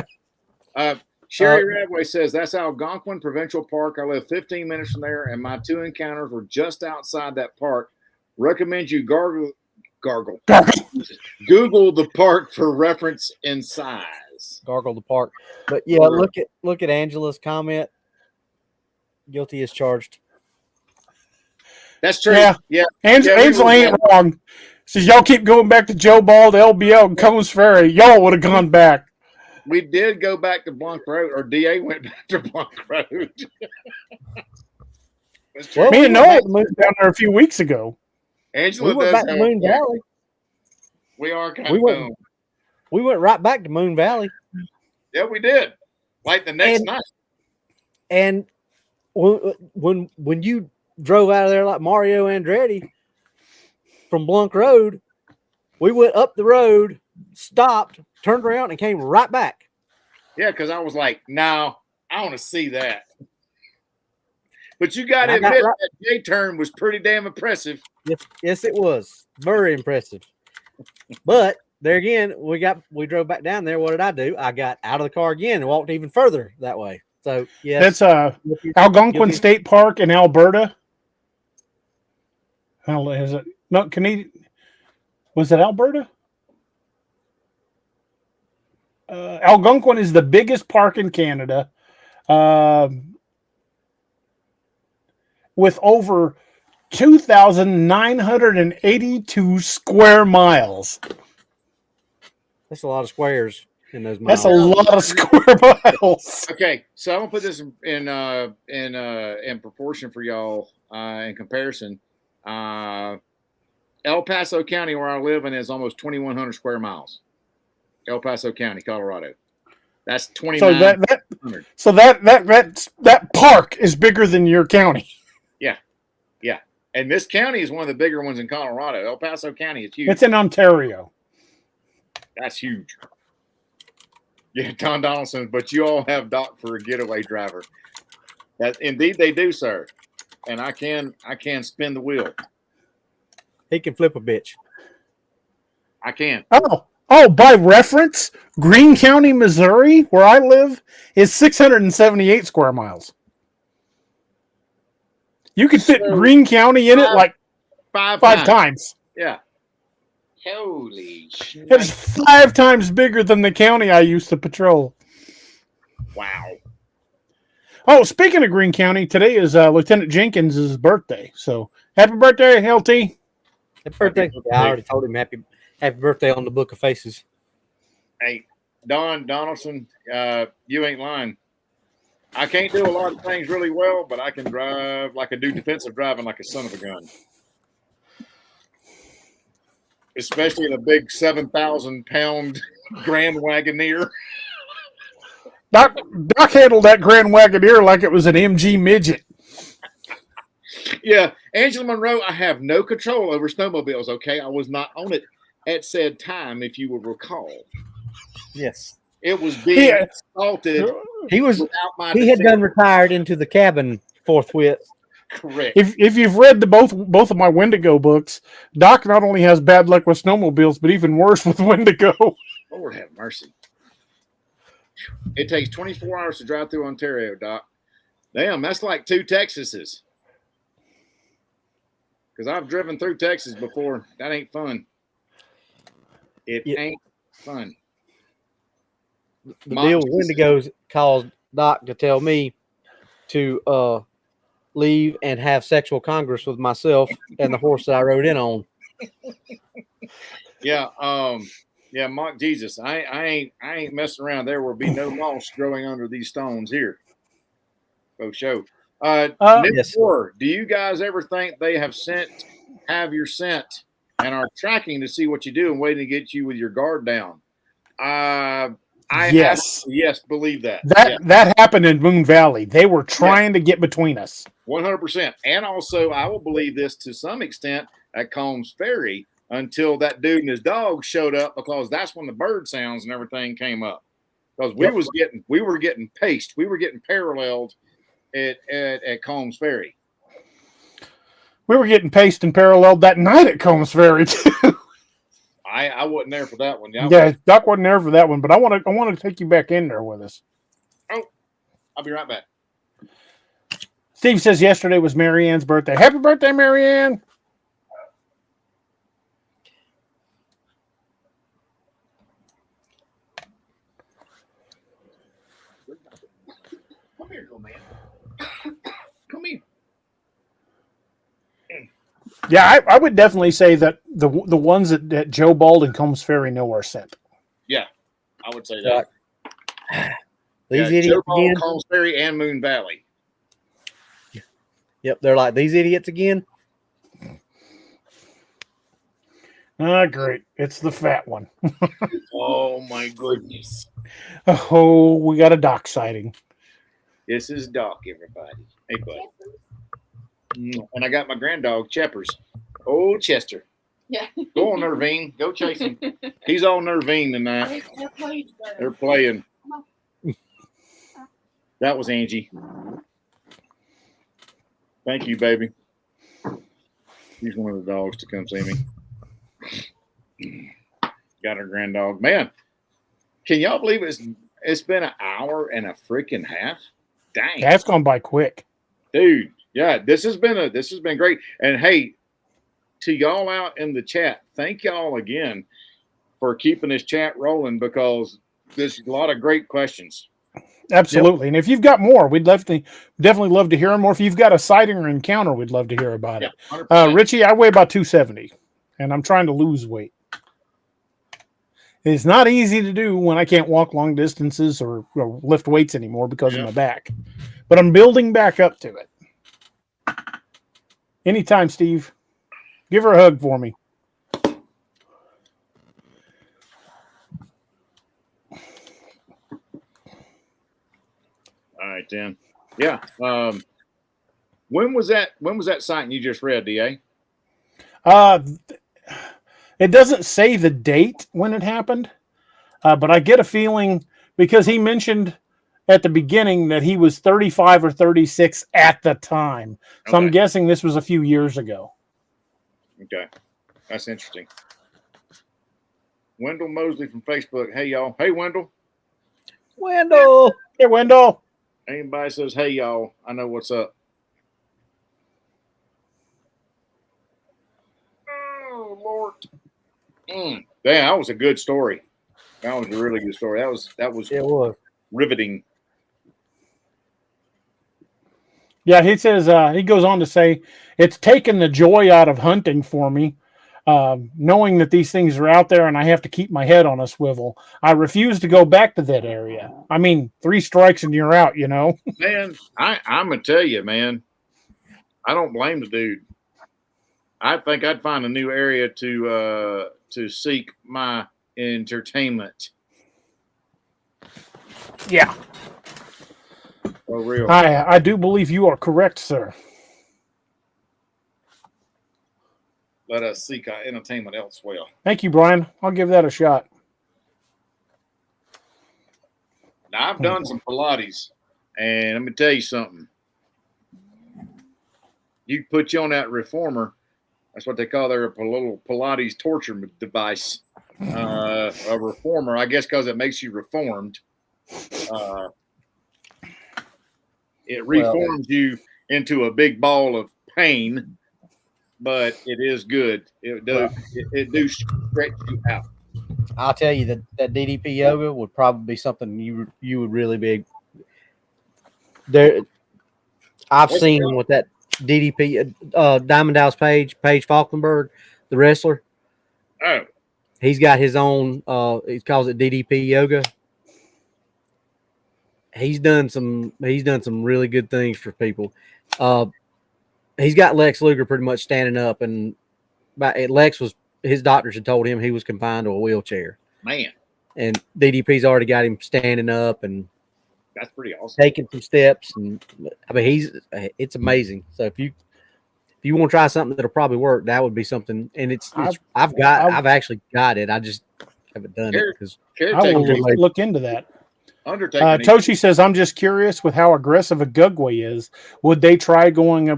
Sherry Radway says, that's Algonquin Provincial Park. I live 15 minutes from there, and my 2 encounters were just outside that park. Recommend you Google the park for reference in size. Gargle the park. But yeah, look at Angela's comment. Guilty as charged. That's true. Yeah. Angela ain't wrong. Says y'all keep going back to Joe Ball, to LBL, and Combs Ferry. Y'all would have gone back. We did go back to Blanc Road, or DA went back to Blanc Road. Well, me and Noah moved down there a few weeks ago. Angela went back to Moon Valley. We are kind of we went right back to Moon Valley. Yeah, we did. Like the next night. And when you drove out of there like Mario Andretti from Blanc Road, we went up the road, stopped, turned around, and came right back. Yeah, because I was like, no, I want to see that. But you got to admit that J-turn was pretty damn impressive. Yes, it was. Very impressive. But there again, we drove back down there. What did I do? I got out of the car again and walked even further that way. So, yes. That's Algonquin State Park in Alberta. How is it? No, Canadian. Was it Alberta? Algonquin is the biggest park in Canada, with over 2,982 square miles. That's a lot of squares in those miles. That's a lot of square miles. Okay, so I'm gonna put this in proportion for y'all in comparison. El Paso County, where I live in, is almost 2,100 square miles. El Paso County, Colorado. That's 2,900. So that park is bigger than your county. Yeah. And this county is one of the bigger ones in Colorado. El Paso County is huge. It's in Ontario. That's huge. Yeah, Don Donaldson, but you all have Doc for a getaway driver. That indeed they do, sir. And I can spin the wheel. He can flip a bitch. I can. Oh, by reference, Greene County, Missouri, where I live, is 678 square miles. You could fit Greene County in it like five times. Yeah. Holy shit. It's 5 times bigger than the county I used to patrol. Wow. Oh, speaking of Greene County, today is Lieutenant Jenkins' birthday. So happy birthday, LT. Happy birthday. I already told him happy birthday on the Book of Faces. Hey, Don Donaldson, you ain't lying. I can't do a lot of things really well, but I can drive like I do defensive driving like a son of a gun. Especially in a big 7,000-pound Grand Wagoneer. Doc handled that Grand Wagoneer like it was an MG midget. Yeah, Angela Monroe, I have no control over snowmobiles, okay? I was not on it at said time, if you will recall. Yes. It was being assaulted. He had done retired into the cabin forthwith. Correct. If you've read both of my Windigo books, Doc not only has bad luck with snowmobiles, but even worse with Windigo. Lord have mercy. It takes 24 hours to drive through Ontario, Doc. Damn, that's like 2 Texases. Because I've driven through Texas before. That ain't fun. It ain't fun. The deal with Windigos caused Doc to tell me to leave and have sexual congress with myself and the horse that I rode in on. Yeah, Mark Jesus, I ain't messing around. There will be no moss growing under these stones here. Oh, show. Yes. Do you guys ever think they have your scent and are tracking to see what you do and waiting to get you with your guard down? Yes, believe that. That happened in Moon Valley. They were trying to get between us. 100%. And also, I will believe this to some extent at Combs Ferry until that dude and his dog showed up, because that's when the bird sounds and everything came up. Because we were getting paced, we were getting paralleled at Combs Ferry. We were getting paced and paralleled that night at Combs Ferry too. I wasn't there for that one. Yeah, Doc wasn't there for that one, but I want to take you back in there with us. Oh, I'll be right back. Steve says yesterday was Mary Ann's birthday. Happy birthday, Mary Ann. Come here, little man. Come here. Yeah, I would definitely say that the ones that Joe Bald and Combs Ferry know are scent. Yeah, I would say that. These idiots Joe Bald, again. Combs Ferry, and Moon Valley. Yep, they're like, these idiots again. Great. It's the fat one. Oh, my goodness. Oh, we got a Doc sighting. This is Doc, everybody. Hey, bud. And I got my grand dog, Cheppers. Oh, Chester. Yeah. Go on, Nervine. Go chase him. He's all Nervine tonight. They're playing. That was Angie. Thank you, baby. He's one of the dogs to come see me. Got our grand dog. Man, can y'all believe it's been an hour and a freaking half? Dang. That's gone by quick. Dude. Yeah, this has been great. And hey, to y'all out in the chat, thank y'all again for keeping this chat rolling, because there's a lot of great questions. Absolutely. Yep. And if you've got more, we'd definitely love to hear them. Or if you've got a sighting or encounter, we'd love to hear about it. Richie, I weigh about 270 and I'm trying to lose weight. It's not easy to do when I can't walk long distances or lift weights anymore because of my back, but I'm building back up to it. Anytime, Steve. Give her a hug for me. right, then. Yeah. When was that sighting you just read, DA? It doesn't say the date when it happened, but I get a feeling because he mentioned at the beginning that he was 35 or 36 at the time. So I'm guessing this was a few years ago. Okay. That's interesting. Wendell Mosley from Facebook. Hey, y'all. Hey, Wendell. Wendell. Hey, Wendell. Anybody says, hey, y'all, I know what's up. Oh, Lord. Damn, that was a good story. That was a really good story. That was It was riveting. Yeah, he says, he goes on to say, it's taken the joy out of hunting for me, knowing that these things are out there and I have to keep my head on a swivel. I refuse to go back to that area. I mean, 3 strikes and you're out, you know? Man, I'm going to tell you, man, I don't blame the dude. I think I'd find a new area to seek my entertainment. Yeah. For real. I do believe you are correct, sir. Let us seek our entertainment elsewhere. Thank you, Brian. I'll give that a shot. Now, I've done some Pilates, and let me tell you something. You put you on that reformer. That's what they call their little Pilates torture device. A reformer, I guess, because it makes you reformed. It reforms you into a big ball of pain, but it is good. It do stretch you out. I'll tell you that DDP yoga would probably be something you would really be there. I've seen what that DDP Diamond Dallas Paige Falkenberg, the wrestler. Oh, he's got his own. He calls it DDP yoga. He's done some really good things for people. He's got Lex Luger pretty much standing up, and Lex was his doctors had told him he was confined to a wheelchair. Man, and DDP's already got him standing up and that's pretty awesome. Taking some steps, and I mean it's amazing. So if you want to try something that'll probably work, that would be something. And I've actually got it. I just haven't done it because I will look into that. Undertaker. Toshi says, I'm just curious with how aggressive a Gugway is. Would they try going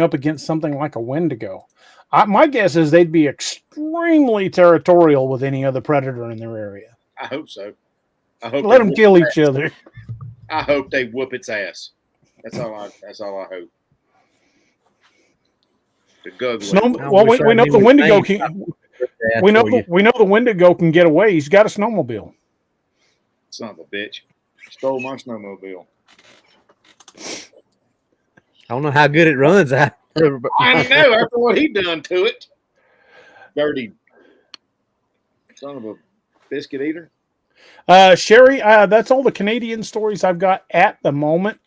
up against something like a Windigo? My guess is they'd be extremely territorial with any other predator in their area. I hope so. I hope let them kill each other. I hope they whoop its ass. That's all I hope. The Gugway. We know the Windigo can. We know the Windigo can get away. He's got a snowmobile. Son of a bitch. Stole my snowmobile. I don't know how good it runs. I know after what he done to it. Dirty son of a biscuit eater. Sherry, that's all the Canadian stories I've got at the moment.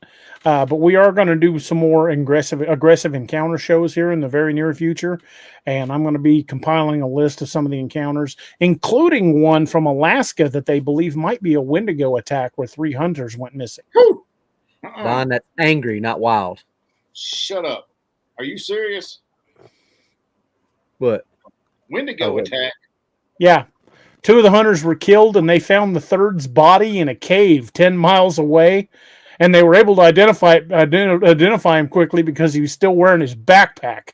But we are going to do some more aggressive encounter shows here in the very near future. And I'm going to be compiling a list of some of the encounters, including one from Alaska that they believe might be a Windigo attack where 3 hunters went missing. Don, that's angry, not wild. Shut up. Are you serious? What? Windigo attack? Yeah. 2 of the hunters were killed, and they found the third's body in a cave 10 miles away. And they were able to identify him quickly because he was still wearing his backpack.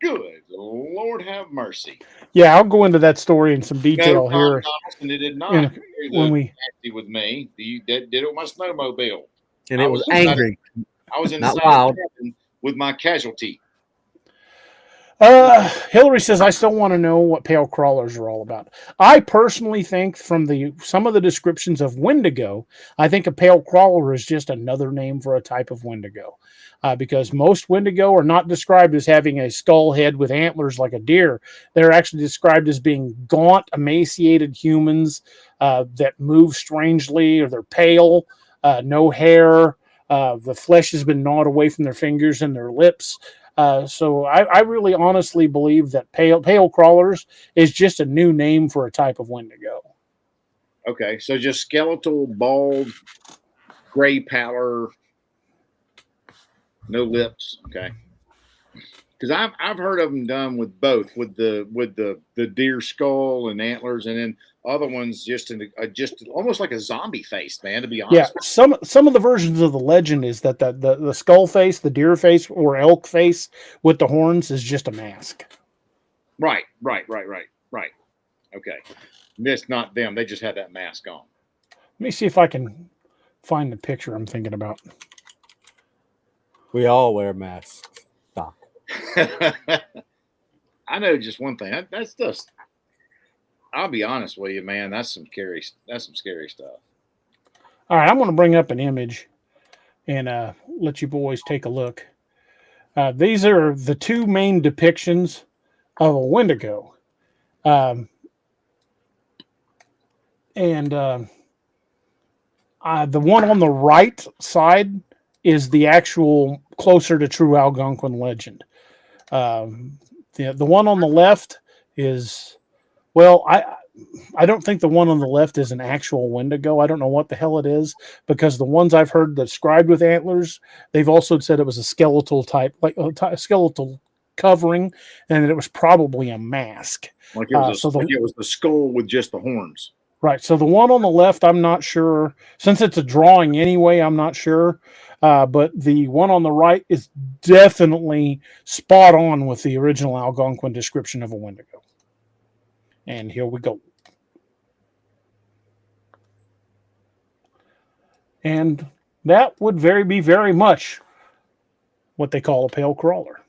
Good Lord have mercy. Yeah, I'll go into that story in some detail here. And it did not when we with me. You did it with my snowmobile. And it was angry. I was in not wild with my casualty. Hillary says, I still want to know what pale crawlers are all about. I personally think from some of the descriptions of Windigo, I think a pale crawler is just another name for a type of Windigo. Because most Windigo are not described as having a skull head with antlers like a deer. They're actually described as being gaunt, emaciated humans that move strangely, or they're pale, no hair. The flesh has been gnawed away from their fingers and their lips. So I really honestly believe that pale crawlers is just a new name for a type of Windigo. Okay, so just skeletal, bald, gray pallor, no lips. Okay, because I've heard of them done with both, with the deer skull and antlers, and then other ones just just almost like a zombie face, man. To be honest, Yeah, some of the versions of the legend is that the skull face, the deer face, or elk face with the horns is just a mask. Right. Okay, it's not them. They just had that mask on. Let me see if I can find the picture I'm thinking about. We all wear masks. Doc. I know just one thing. That's just. I'll be honest with you, man. That's some scary stuff. All right, I'm going to bring up an image and let you boys take a look. These are the two main depictions of a Windigo. The one on the right side is the actual closer to true Algonquin legend. The one on the left is, well, I don't think the one on the left is an actual Windigo. I don't know what the hell it is, because the ones I've heard described with antlers, they've also said it was a skeletal type, like a skeletal covering, and that it was probably a mask. Like it was the skull with just the horns. Right. So the one on the left, I'm not sure. Since it's a drawing anyway, I'm not sure. But the one on the right is definitely spot on with the original Algonquin description of a Windigo. And here we go. And that would be very much what they call a pale crawler.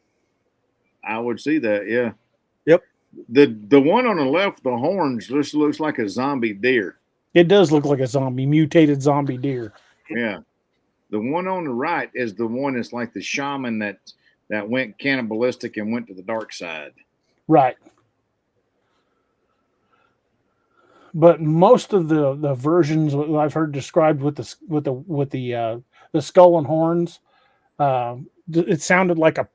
I would see that, yeah. Yep. The one on the left, the horns, just looks like a zombie deer. It does look like a mutated zombie deer. Yeah. The one on the right is the one that's like the shaman that went cannibalistic and went to the dark side. Right. But most of the versions I've heard described with the skull and horns, it sounded like a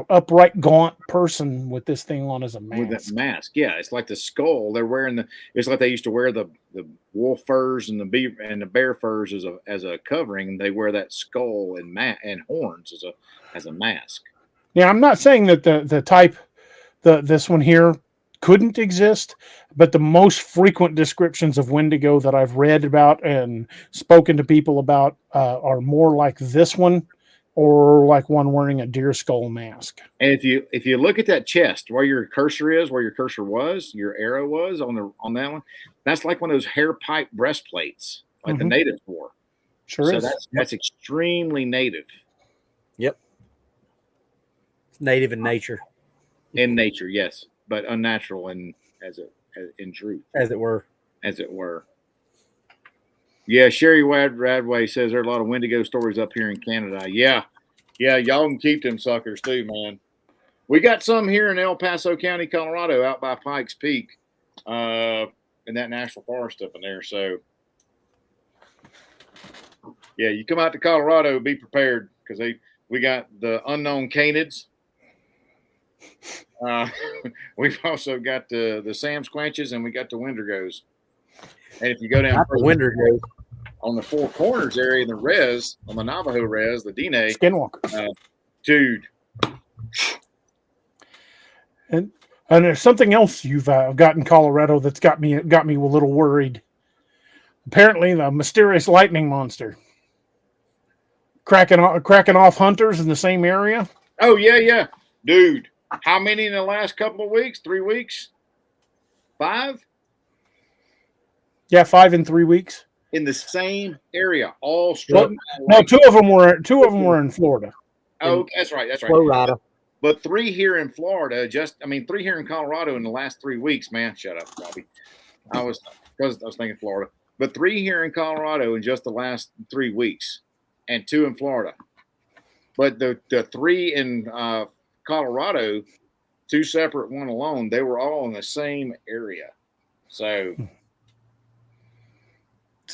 upright gaunt person with this thing on as a mask. With that mask, yeah, it's like the skull. They're wearing it's like they used to wear the wolf furs and the bear furs as a covering, and they wear that skull and horns as a mask. Yeah, I'm not saying that this one here couldn't exist, but the most frequent descriptions of Windigo that I've read about and spoken to people about are more like this one, or like one wearing a deer skull mask. And if you look at that chest where your cursor was, your arrow was on that one, that's like one of those hair pipe breastplates like the natives wore. Sure is. That's extremely native. Yep. It's native in nature. In nature, yes, but unnatural in truth, as it were. Yeah, Sherry Radway says there are a lot of Windigo stories up here in Canada. Yeah, y'all can keep them suckers too, man. We got some here in El Paso County, Colorado, out by Pikes Peak, in that national forest up in there. So, yeah, you come out to Colorado, be prepared, because we got the unknown canids. We've also got the Sam Squanches, and we got the Windigos. And if you go down Windigos on the Four Corners area, the res, on the Navajo res, the Dine, Skinwalker, dude. And there's something else you've got in Colorado that's got me a little worried. Apparently, the mysterious lightning monster cracking off hunters in the same area. Oh yeah, dude. How many in the last couple of weeks? 3 weeks? 5? Yeah, 5 in 3 weeks. In the same area, all struck. No, two of them were in Florida. Oh, that's right. Florida. But 3 here in Florida. 3 here in Colorado in the last 3 weeks. Man, shut up, Robbie. I was thinking Florida, but 3 here in Colorado in just the last 3 weeks, and 2 in Florida. But the 3 in Colorado, 2 separate, 1 alone, they were all in the same area. So,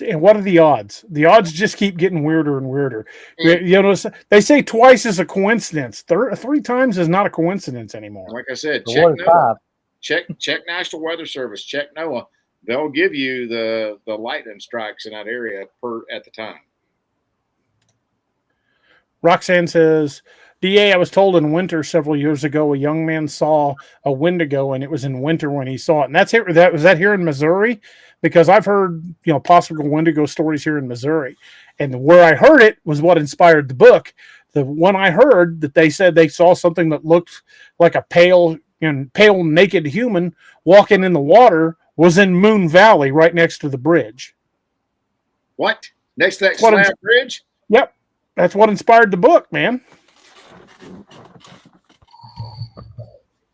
and what are the odds? The odds just keep getting weirder and weirder. You know, they say twice is a coincidence. 3 times is not a coincidence anymore. Like I said, check National Weather Service, check NOAA. they'll give you the lightning strikes in that area at the time. Roxanne says, DA, I was told in winter several years ago a young man saw a Windigo, and it was in winter when he saw it. And that's here. Was that here in Missouri? Because I've heard possible Windigo stories here in Missouri, and where I heard it was what inspired the book. The one I heard that they said they saw something that looked like a pale naked human walking in the water was in Moon Valley, right next to the bridge. What? Next to that slab bridge? Yep. That's what inspired the book, man.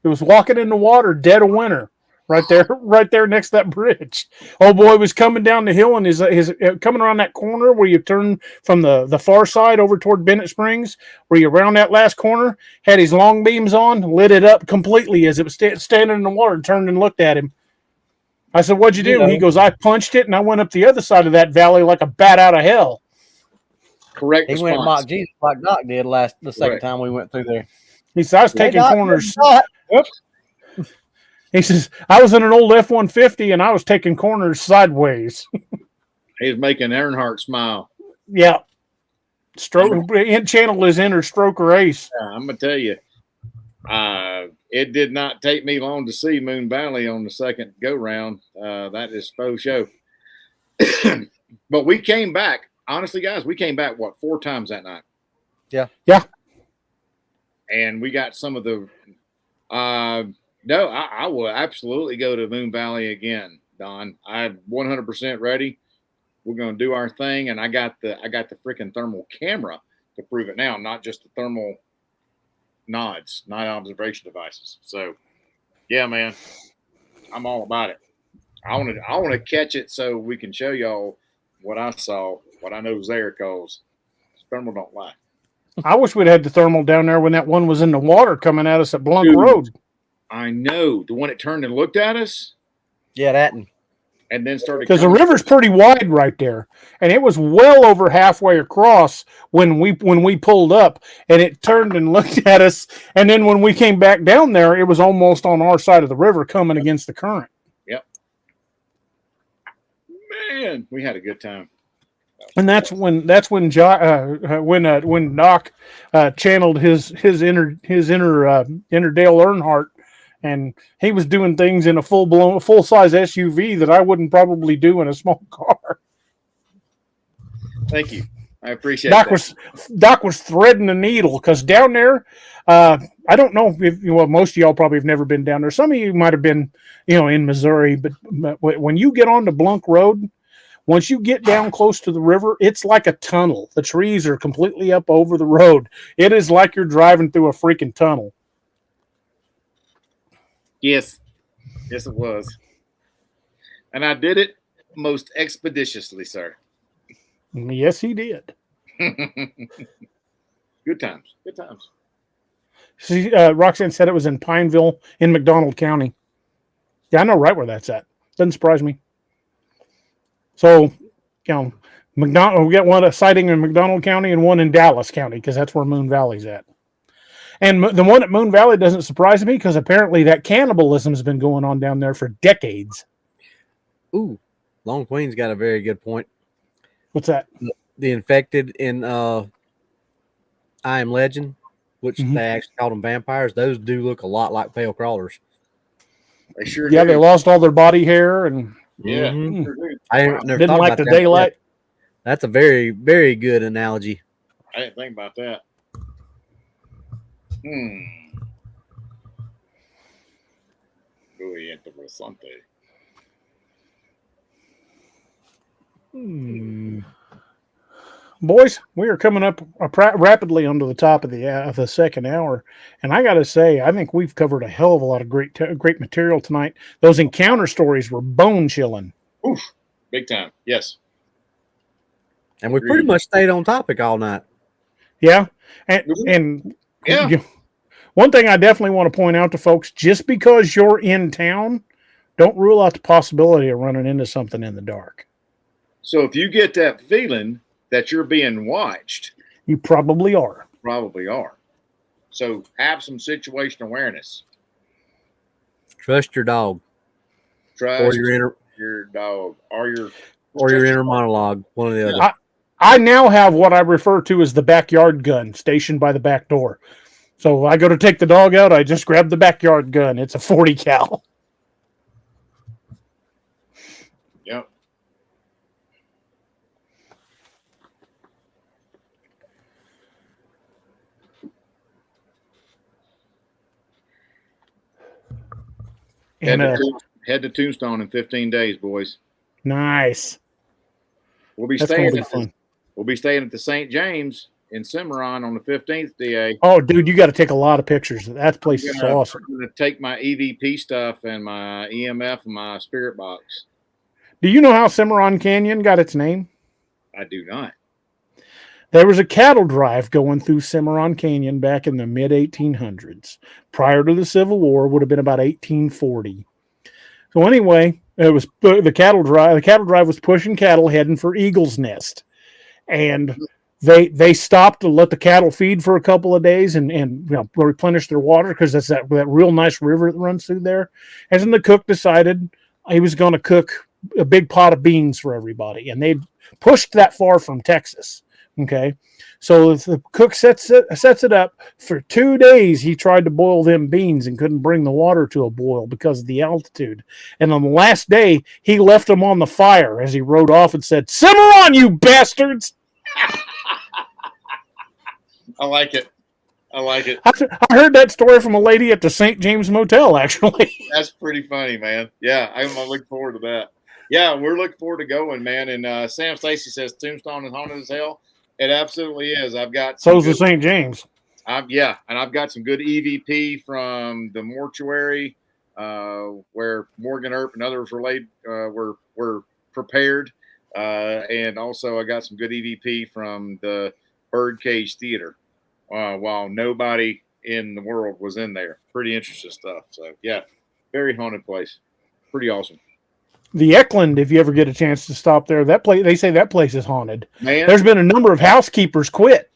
It was walking in the water, dead of winter, right there next to that bridge. Old boy was coming down the hill and his coming around that corner where you turn from the far side over toward Bennett Springs, where you round that last corner, had his long beams on, lit it up completely as it was standing in the water, and turned and looked at him. I said, "What'd you do?" He goes, "I punched it and I went up the other side of that valley like a bat out of hell." Correct. He response. went mock Jesus like Doc did the second time we went through there. He said, "I was taking corners." Yep. He says, "I was in an old F-150 and I was taking corners sideways." He's making Earnhardt smile. Yeah. Channel his inner stroker ace. Yeah, I'm gonna tell you, it did not take me long to see Moon Valley on the second go round. That is faux show. But we came back. Honestly, guys, we came back 4 times that night. Yeah. Yeah. And we got some of the. No, I will absolutely go to Moon Valley again, Don. I'm 100% ready. We're going to do our thing, and I got the freaking thermal camera to prove it now, not just the thermal night observation devices. So, yeah, man, I'm all about it. I want to catch it so we can show y'all what I saw, what I know is there, because thermal don't lie. I wish we'd had the thermal down there when that one was in the water coming at us at Blunk Road. I know. The one that turned and looked at us? Yeah, that. And then started. Because the river's pretty wide right there. And it was well over halfway across when we pulled up. And it turned and looked at us. And then when we came back down there, it was almost on our side of the river coming against the current. Yep. Man, we had a good time. And that's when Doc channeled his inner Dale Earnhardt, and he was doing things in a full size SUV that I wouldn't probably do in a small car. Thank you, I appreciate that. Doc was threading the needle because down there, I don't know if most of y'all probably have never been down there. Some of you might have been in Missouri, but when you get onto Blunk Road. Once you get down close to the river, it's like a tunnel. The trees are completely up over the road. It is like you're driving through a freaking tunnel. Yes. Yes, it was. And I did it most expeditiously, sir. Yes, he did. Good times. Good times. See, Roxanne said it was in Pineville in McDonald County. Yeah, I know right where that's at. Doesn't surprise me. So, we got a sighting in McDonald County and one in Dallas County because that's where Moon Valley's at. And the one at Moon Valley doesn't surprise me because apparently that cannibalism has been going on down there for decades. Ooh, Long Queen's got a very good point. What's that? The infected in I Am Legend, which they actually called them vampires. Those do look a lot like pale crawlers. They sure do. They lost all their body hair and yeah. I never didn't like the daylight. That's a very, very good analogy. I didn't think about that. Muy interesante. Boys, we are coming up rapidly onto the top of the second hour, and I got to say, I think we've covered a hell of a lot of great material tonight. Those encounter stories were bone chilling. Oof, big time. Yes, and we pretty much stayed on topic all night. Yeah, and yeah. One thing I definitely want to point out to folks: just because you're in town, don't rule out the possibility of running into something in the dark. So if you get that feeling that you're being watched, you probably are. So have some situation awareness. Trust your dog. Trust your dog or your inner monologue, one or the other. I now have what I refer to as the backyard gun stationed by the back door. So if I go to take the dog out, I just grab the backyard gun. It's a 40 cal. Yep. And head to Tombstone in 15 days, boys. Nice. We'll be That's staying gonna be fun. We'll be staying at the St. James in Cimarron on the 15th, DA. Oh, dude, you got to take a lot of pictures. That place is awesome. I'm going to take my EVP stuff and my EMF and my spirit box. Do you know how Cimarron Canyon got its name? I do not. There was a cattle drive going through Cimarron Canyon back in the mid 1800s. Prior to the Civil War, would have been about 1840. So anyway, it was the cattle drive. The cattle drive was pushing cattle heading for Eagle's Nest, and they stopped to let the cattle feed for a couple of days and replenish their water because that's that real nice river that runs through there. And then the cook decided he was going to cook a big pot of beans for everybody, and they pushed that far from Texas. Okay, so the cook sets it up for 2 days. He tried to boil them beans and couldn't bring the water to a boil because of the altitude. And on the last day, he left them on the fire as he rode off and said, "Simmer on, you bastards!" I like it. I like it. I heard that story from a lady at the St. James Motel, actually. That's pretty funny, man. Yeah, I'm looking forward to that. Yeah, we're looking forward to going, man. And Sam Stacy says Tombstone is haunted as hell. It absolutely is. I've got so's the St. James. Yeah, and I've got some good EVP from the mortuary where Morgan Earp and others were prepared, and also I got some good EVP from the Birdcage Theater while nobody in the world was in there. Pretty interesting stuff. So yeah, very haunted place. Pretty awesome. The Eckland, if you ever get a chance to stop there, that place, they say that place is haunted. Man, there's been a number of housekeepers quit.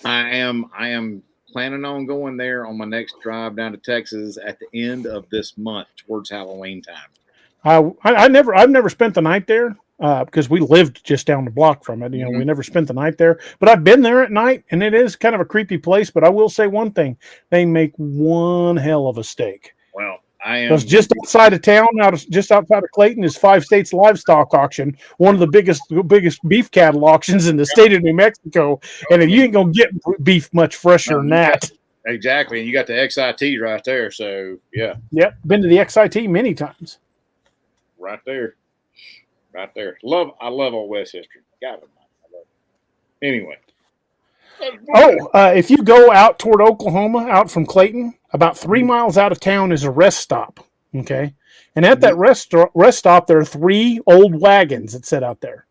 I am planning on going there on my next drive down to Texas at the end of this month towards Halloween time. I've never spent the night there because we lived just down the block from it. We never spent the night there, but I've been there at night, and it is kind of a creepy place. But I will say one thing: they make one hell of a steak. Well, because just outside of town, just outside of Clayton, is 5 States Livestock Auction, one of the biggest beef cattle auctions in the state of New Mexico. And you ain't gonna get beef much fresher than that. Exactly, and you got the XIT right there. So yeah, yep, been to the XIT many times. Right there. I love old West history. God, I love it. Anyway. If you go out toward Oklahoma, out from Clayton, about 3 miles out of town is a rest stop. Okay, and at that rest stop, there are 3 old wagons that sit out there.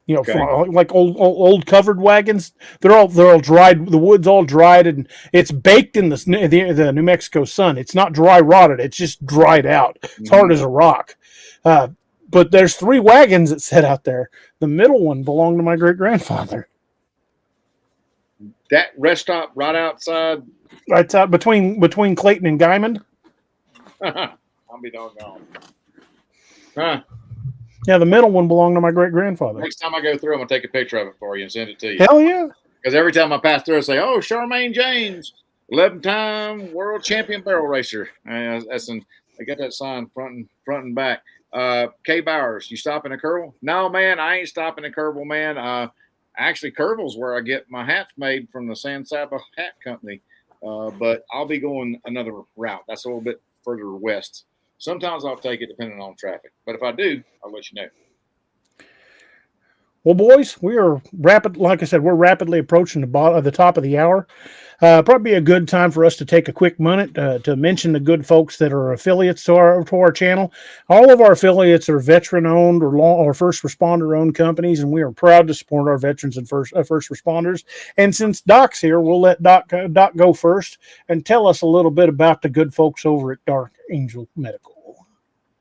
Like old covered wagons. They're all dried. The wood's all dried, and it's baked in the New Mexico sun. It's not dry rotted. It's just dried out. It's hard as a rock. But there's 3 wagons that sit out there. The middle one belonged to my great grandfather. That rest stop right outside. Right out between Clayton and Guymon. I'll be doggone. Huh. Yeah, the middle one belonged to my great grandfather. Next time I go through, I'm gonna take a picture of it for you and send it to you. Hell yeah! Because every time I pass through, I say, "Oh, Charmaine James, 11-time world champion barrel racer." They got that sign front and back. K Bowers, you stopping at Kerbal? No, man, I ain't stopping at Kerbal, man. Actually, Kerbал's where I get my hats made from the San Saba Hat Company. But I'll be going another route. That's a little bit further west. Sometimes I'll take it depending on traffic. But if I do, I'll let you know. Well, boys, we are like I said, we're rapidly approaching the top of the hour. Probably a good time for us to take a quick minute to mention the good folks that are affiliates to our channel. All of our affiliates are veteran-owned or first responder-owned companies, and we are proud to support our veterans and first responders. And since Doc's here, we'll let Doc go first and tell us a little bit about the good folks over at Dark Angel Medical.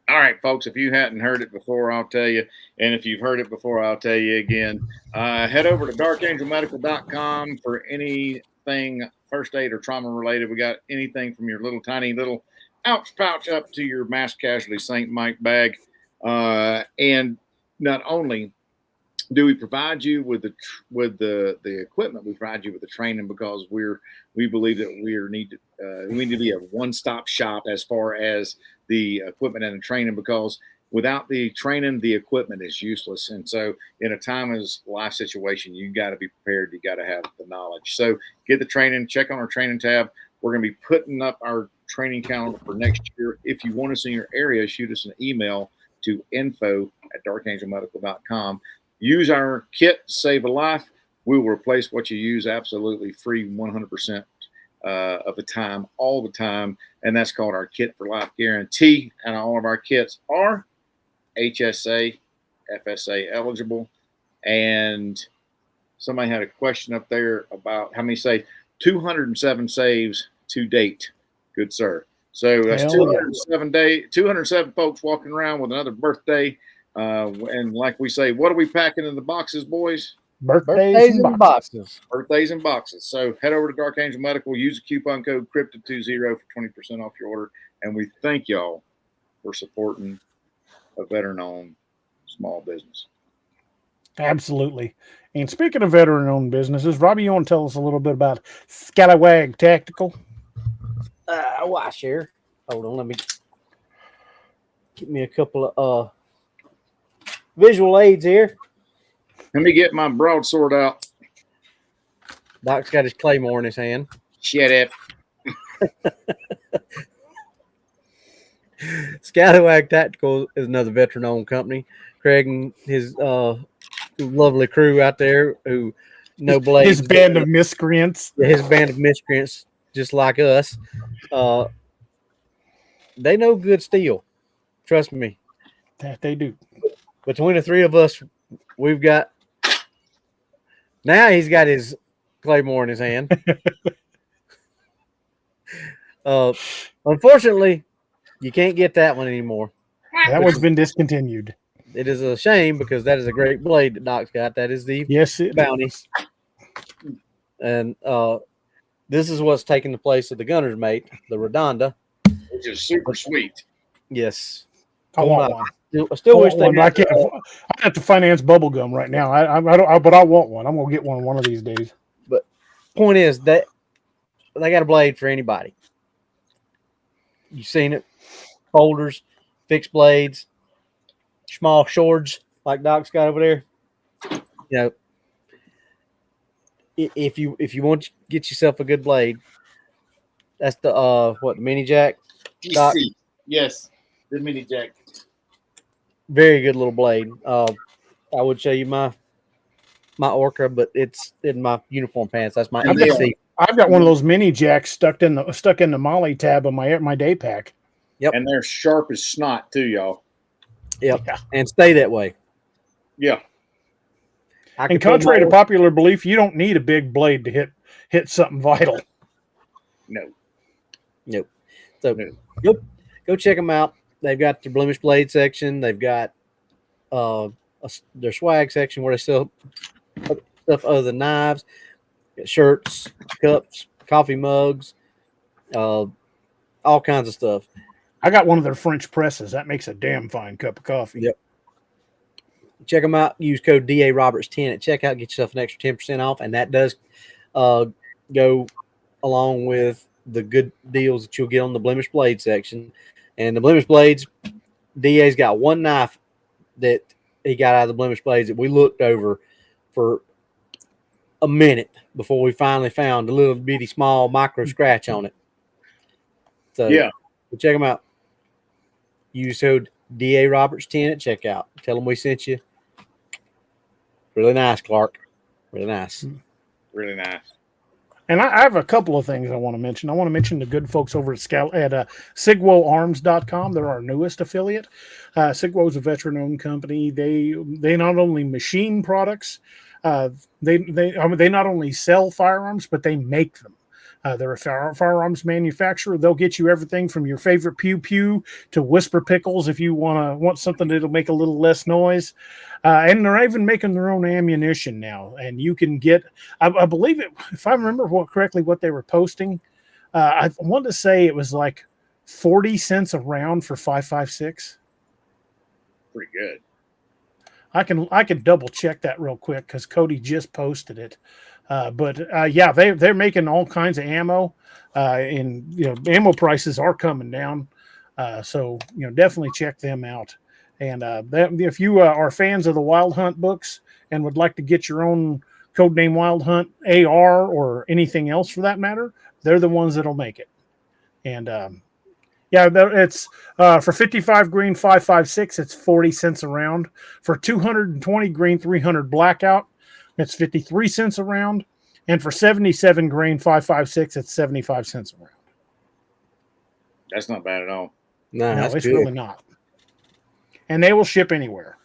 All right, folks, if you hadn't heard it before, I'll tell you. And if you've heard it before, I'll tell you again. Head over to darkangelmedical.com for anything first aid or trauma related. We got anything from your little tiny little ouch pouch up to your mass casualty St. Mike bag. And not only do we provide you with the equipment, we provide you with the training, because we believe that we need to be a one-stop shop as far as the equipment and the training, because without the training, the equipment is useless. And so in a time as life situation, you got to be prepared. You got to have the knowledge. So get the training, check on our training tab. We're going to be putting up our training calendar for next year. If you want us in your area, shoot us an email to info@darkangelmedical.com. Use our kit to save a life. We will replace what you use absolutely free 100% of the time, all the time. And that's called our Kit for Life Guarantee. And all of our kits are HSA, FSA eligible. And somebody had a question up there about how many saves. 207 saves to date. Good sir. So that's 207 folks walking around with another birthday. And like we say, what are we packing in the boxes, boys? Birthdays and boxes. Birthdays and boxes. So head over to Dark Angel Medical. Use the coupon code Cryptid20 for 20% off your order. And we thank y'all for supporting a veteran-owned small business. Absolutely. And speaking of veteran-owned businesses, Robbie, you want to tell us a little bit about Scallywag Tactical? Why, share? Hold on, let me get me a couple of visual aids here. Let me get my broadsword out. Doc's got his claymore in his hand. Shut up. Scallywag Tactical is another veteran-owned company. Craig and his lovely crew out there who know blades. His band of miscreants. His band of miscreants, just like us. They know good steel. Trust me. That they do. Between the three of us, we've got. Now he's got his claymore in his hand. Unfortunately, you can't get that one anymore. That one's been discontinued. It is a shame, because that is a great blade that Doc's got. That is the Bounty. And this is what's taking the place of the Gunner's Mate, the Redonda. Which is super sweet. Yes. I want one. I still wish they I have to finance bubble gum right now. But I want one. I'm gonna get one of these days. But point is that they got a blade for anybody. You've seen it. Folders, fixed blades, small swords like Doc's got over there. You know, if you want to get yourself a good blade, that's the mini jack. Doc? Yes, the mini jack. Very good little blade. I would show you my Orca, but it's in my uniform pants. That's my EDC. I've got one of those mini jacks stuck in the Molly tab of my day pack. Yep. And they're sharp as snot too, y'all. Yep. Yeah. And stay that way. Yeah. And contrary to popular belief, you don't need a big blade to hit something vital. No. Nope. So go check them out. They've got their blemish blade section. They've got their swag section where they sell stuff other than knives, shirts, cups, coffee mugs, all kinds of stuff. I got one of their French presses. That makes a damn fine cup of coffee. Yep. Check them out. Use code DARoberts10 at checkout. Get yourself an extra 10% off. And that does go along with the good deals that you'll get on the blemish blade section. And the blemish blades, DA's got one knife that he got out of the blemish blades that we looked over for a minute before we finally found a little bitty small micro scratch on it. So yeah, check them out. Use code DARoberts10 at checkout. Tell them we sent you. Really nice, Clark. Really nice. Really nice. And I have a couple of things I want to mention. I want to mention the good folks over at SigwoArms.com. They're our newest affiliate. Sigwo is a veteran-owned company. They not only machine products, they not only sell firearms, but they make them. They're a firearms manufacturer. They'll get you everything from your favorite pew pew to whisper pickles if you want something that'll make a little less noise. And they're even making their own ammunition now. And you can get, I believe it, if I remember correctly, what they were posting. I want to say it was like 40 cents a round for 5.56. Pretty good. I can double check that real quick because Cody just posted it. But yeah, they're making all kinds of ammo, and ammo prices are coming down. So definitely check them out. And if you are fans of the Wild Hunt books and would like to get your own Codename Wild Hunt AR or anything else for that matter, they're the ones that'll make it. And yeah, it's for 55 green 5.56, it's 40 cents a round. For 220 green 300 blackout, it's 53 cents a round. And for 77 grain 5.56, it's 75 cents a round. That's not bad at all. No, No, that's it's good. really not. And they will ship anywhere.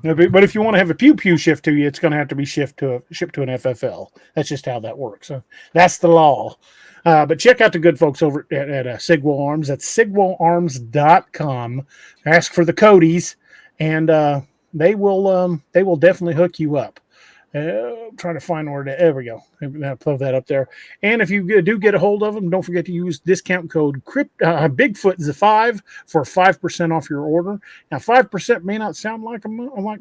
But if you want to have a pew pew shipped to you, it's going to have to be shipped to an FFL. That's just how that works. So that's the law. But check out the good folks over at Sigwell Arms. That's sigwellarms.com. Ask for the Codys, and they will definitely hook you up. Trying to find where there we go. I'll throw that up there. And if you do get a hold of them, don't forget to use discount code Bigfoot5 for 5% off your order. Now, 5% may not sound like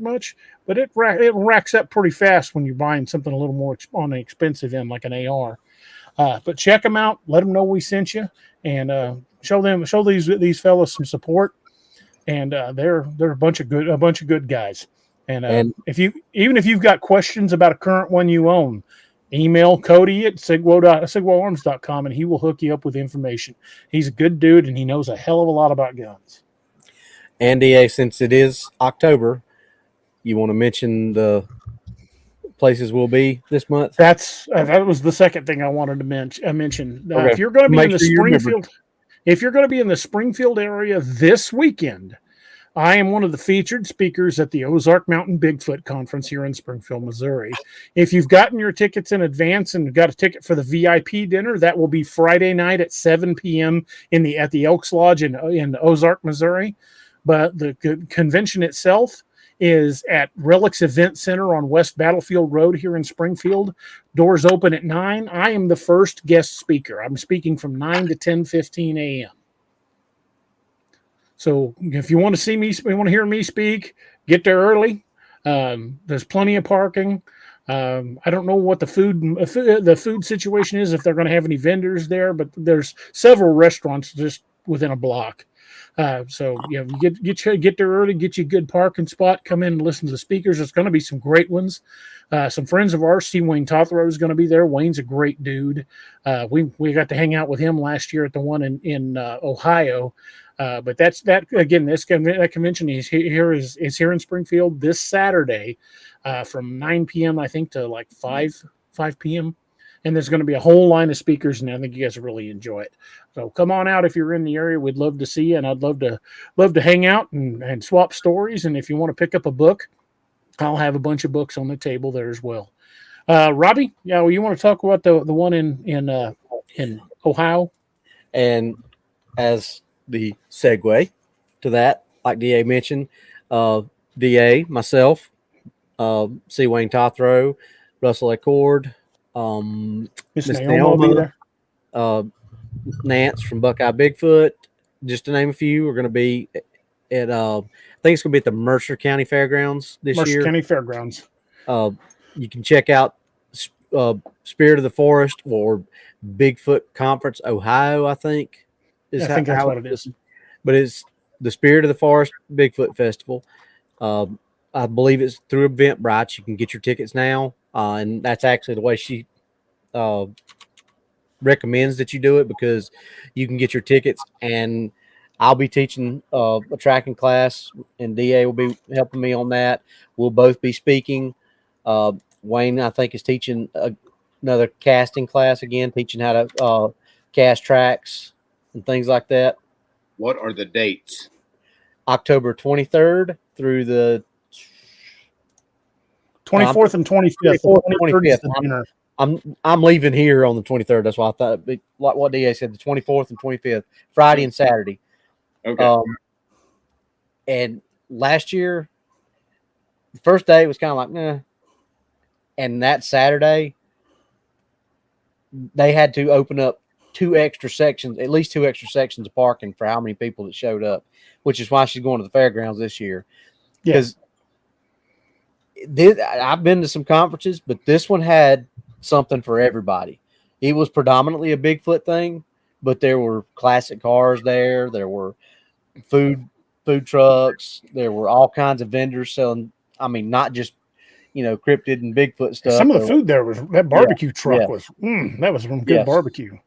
much, but it racks up pretty fast when you're buying something a little more on the expensive end, like an AR. But check them out. Let them know we sent you, and show these fellas some support. And they're a bunch of good guys. And if you've got questions about a current one you own, email Cody at sigwellarms.com, and he will hook you up with information. He's a good dude, and he knows a hell of a lot about guns. And DA, since it is October, you want to mention the places we'll be this month? That was the second thing I wanted to mention. Okay. If you're going to be in the Springfield, if you're going to be in the Springfield area this weekend, I am one of the featured speakers at the Ozark Mountain Bigfoot Conference here in Springfield, Missouri. If you've gotten your tickets in advance and got a ticket for the VIP dinner, that will be Friday night at 7 p.m. at the Elks Lodge in Ozark, Missouri. But the convention itself is at Relics Event Center on West Battlefield Road here in Springfield. Doors open at 9. I am the first guest speaker. I'm speaking from 9 to 10:15 a.m. So if you want to hear me speak, get there early. There's plenty of parking. I don't know what the food situation is, if they're going to have any vendors there, but there's several restaurants just within a block. So you get there early, get you a good parking spot, come in and listen to the speakers. There's going to be some great ones. Some friends of ours, C. Wayne Tothrow, is going to be there. Wayne's a great dude. We got to hang out with him last year at the one in Ohio. But that convention is here in Springfield this Saturday from 9 p.m. I think to like 5 p.m. And there's going to be a whole line of speakers, and I think you guys will really enjoy it. So come on out if you're in the area. We'd love to see you, and I'd love to hang out and swap stories. And if you want to pick up a book, I'll have a bunch of books on the table there as well. Robbie, you want to talk about the one in Ohio? And as the segue to that, like DA mentioned, DA, myself, C. Wayne Tothrow, Russell Accord, Miss Naoma, Nance from Buckeye Bigfoot, just to name a few. We're going to be at I think it's going to be at the Mercer County Fairgrounds this year. Mercer County Fairgrounds. You can check out Spirit of the Forest or Bigfoot Conference Ohio, I think. I think that's what it is. But it's the Spirit of the Forest Bigfoot Festival. I believe it's through Eventbrite. You can get your tickets now, and that's actually the way she recommends that you do it, because you can get your tickets, and I'll be teaching a tracking class, and DA will be helping me on that. We'll both be speaking. Wayne, I think, is teaching another casting class again, teaching how to cast tracks and things like that. What are the dates? October 23rd through the 24th and 25th. I'm leaving here on the 23rd. That's why I thought, like what DA said, the 24th and 25th, Friday and Saturday. Okay. And last year, the first day was kind of like, nah. And that Saturday, they had to open up 2 extra sections, at least 2 extra sections of parking for how many people that showed up, which is why she's going to the fairgrounds this year. Because I've been to some conferences, but this one had something for everybody. It was predominantly a Bigfoot thing, but there were classic cars there. There were food trucks. There were all kinds of vendors selling. I mean, not just cryptid and Bigfoot stuff. Some of the food there was that barbecue truck was that was some good barbecue.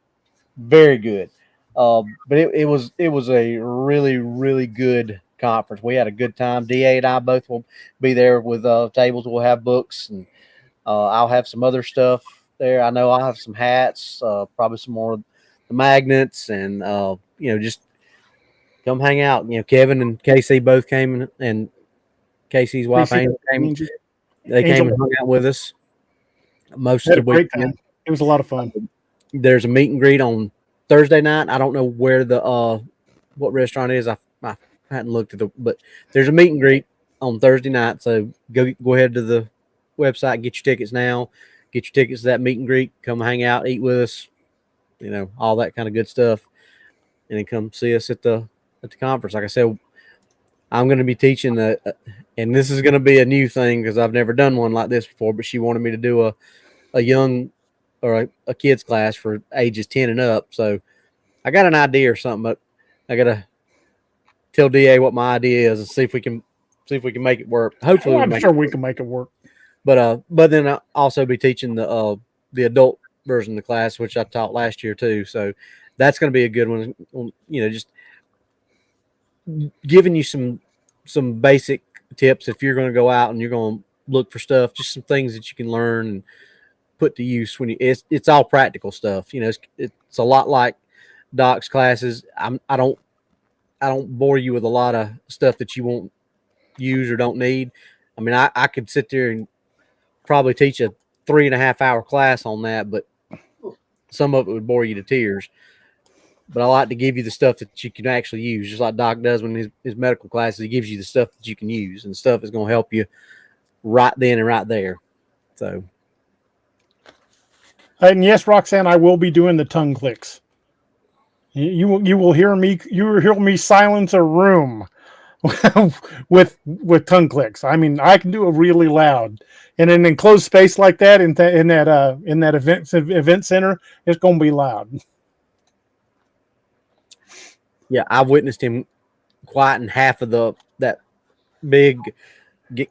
Very good. But it was a really, really good conference. We had a good time. DA and I both will be there with tables. We'll have books, and I'll have some other stuff there. I know I'll have some hats, probably some more of the magnets, and just come hang out. Kevin and Casey both came, and Casey's wife Angel came. They came and hung out with us most of the week. It was a lot of fun. There's a meet and greet on Thursday night. I don't know where what restaurant it is. I hadn't looked at but there's a meet and greet on Thursday night. So go ahead to the website, get your tickets now. Get your tickets to that meet and greet. Come hang out, eat with us. All that kind of good stuff, and then come see us at the conference. Like I said, I'm going to be teaching and this is going to be a new thing because I've never done one like this before. But she wanted me to do a young or a kids class for ages 10 and up. So I got an idea or something, but I got to tell DA what my idea is and see if we can make it work. Hopefully, I'm sure we can make it work. But then I'll also be teaching the adult version of the class, which I taught last year too. So that's going to be a good one. Just giving you some basic tips if you're going to go out and you're going to look for stuff, just some things that you can learn and put to use when it's all practical stuff. It's a lot like Doc's classes. I don't bore you with a lot of stuff that you won't use or don't need. I mean, I could sit there and probably teach a 3.5 hour class on that, but some of it would bore you to tears. But I like to give you the stuff that you can actually use, just like Doc does when his medical classes. He gives you the stuff that you can use, and stuff is going to help you right then and right there. So, and yes, Roxanne, I will be doing the tongue clicks. You will hear me. You will hear me silence a room with tongue clicks. I mean, I can do it really loud in an enclosed space like that. In that event center, it's going to be loud. Yeah, I've witnessed him quieting half of that big.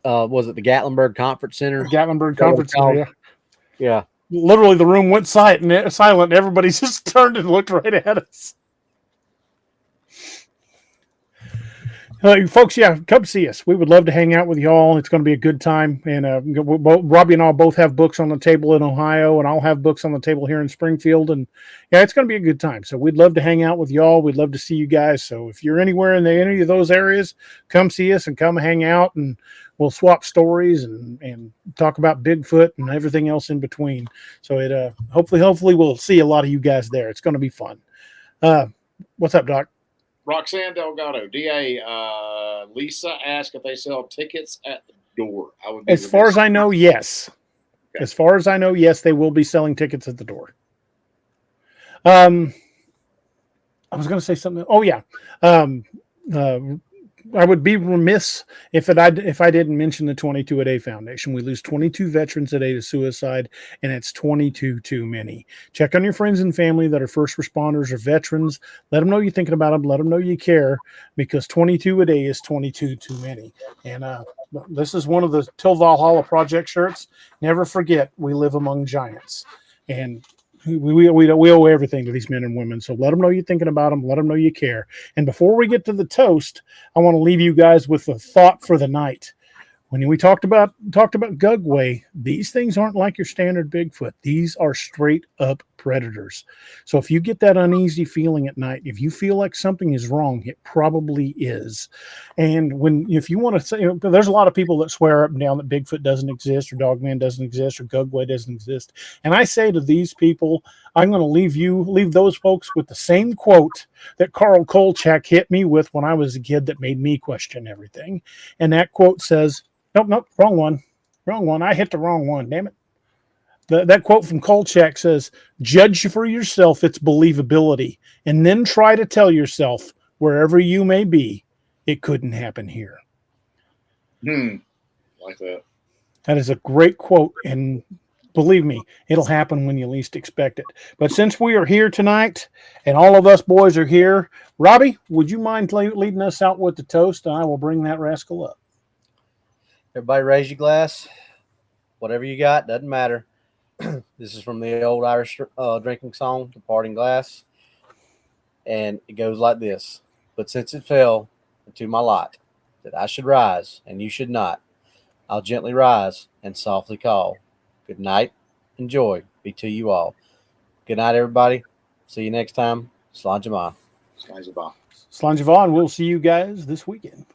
Was it the Gatlinburg Conference Center? Gatlinburg Conference Center. Yeah. Literally, the room went silent. Everybody just turned and looked right at us. Folks, come see us. We would love to hang out with y'all. It's going to be a good time. And Robbie and I both have books on the table in Ohio, and I'll have books on the table here in Springfield. And it's going to be a good time. So we'd love to hang out with y'all. We'd love to see you guys. So if you're anywhere in any of those areas, come see us and come hang out, and we'll swap stories and talk about Bigfoot and everything else in between. So hopefully we'll see a lot of you guys there. It's going to be fun. What's up, Doc? Roxanne Delgado, DA, Lisa asked if they sell tickets at the door. As far as I know, yes. Okay. As far as I know, yes, they will be selling tickets at the door. I was going to say something. Oh, yeah. I would be remiss if I didn't mention the 22 a day foundation. We lose 22 veterans a day to suicide, and it's 22 too many. Check on your friends and family that are first responders or veterans. Let them know you're thinking about them. Let them know you care, because 22 a day is 22 too many. And this is one of the Till Valhalla Project shirts. Never forget, we live among giants. And we owe everything to these men and women. So let them know you're thinking about them. Let them know you care. And before we get to the toast, I want to leave you guys with a thought for the night. When we talked about Gugway, these things aren't like your standard Bigfoot. These are straight up predators. So if you get that uneasy feeling at night, if you feel like something is wrong, it probably is. And if you want to say, there's a lot of people that swear up and down that Bigfoot doesn't exist, or Dogman doesn't exist, or Gugway doesn't exist. And I say to these people, I'm going to leave those folks with the same quote that Carl Kolchak hit me with when I was a kid that made me question everything. And that quote says, Nope, wrong one. I hit the wrong one, damn it. That quote from Kolchak says, "Judge for yourself its believability, and then try to tell yourself, wherever you may be, it couldn't happen here." Like that. That is a great quote, and believe me, it'll happen when you least expect it. But since we are here tonight, and all of us boys are here, Robbie, would you mind leading us out with the toast? And I will bring that rascal up. Everybody raise your glass. Whatever you got, doesn't matter. This is from the old Irish drinking song, The Parting Glass. And it goes like this. But since it fell into my lot that I should rise and you should not, I'll gently rise and softly call. Good night and joy be to you all. Good night, everybody. See you next time. Slán Jamá. Slán Jamá. We'll see you guys this weekend.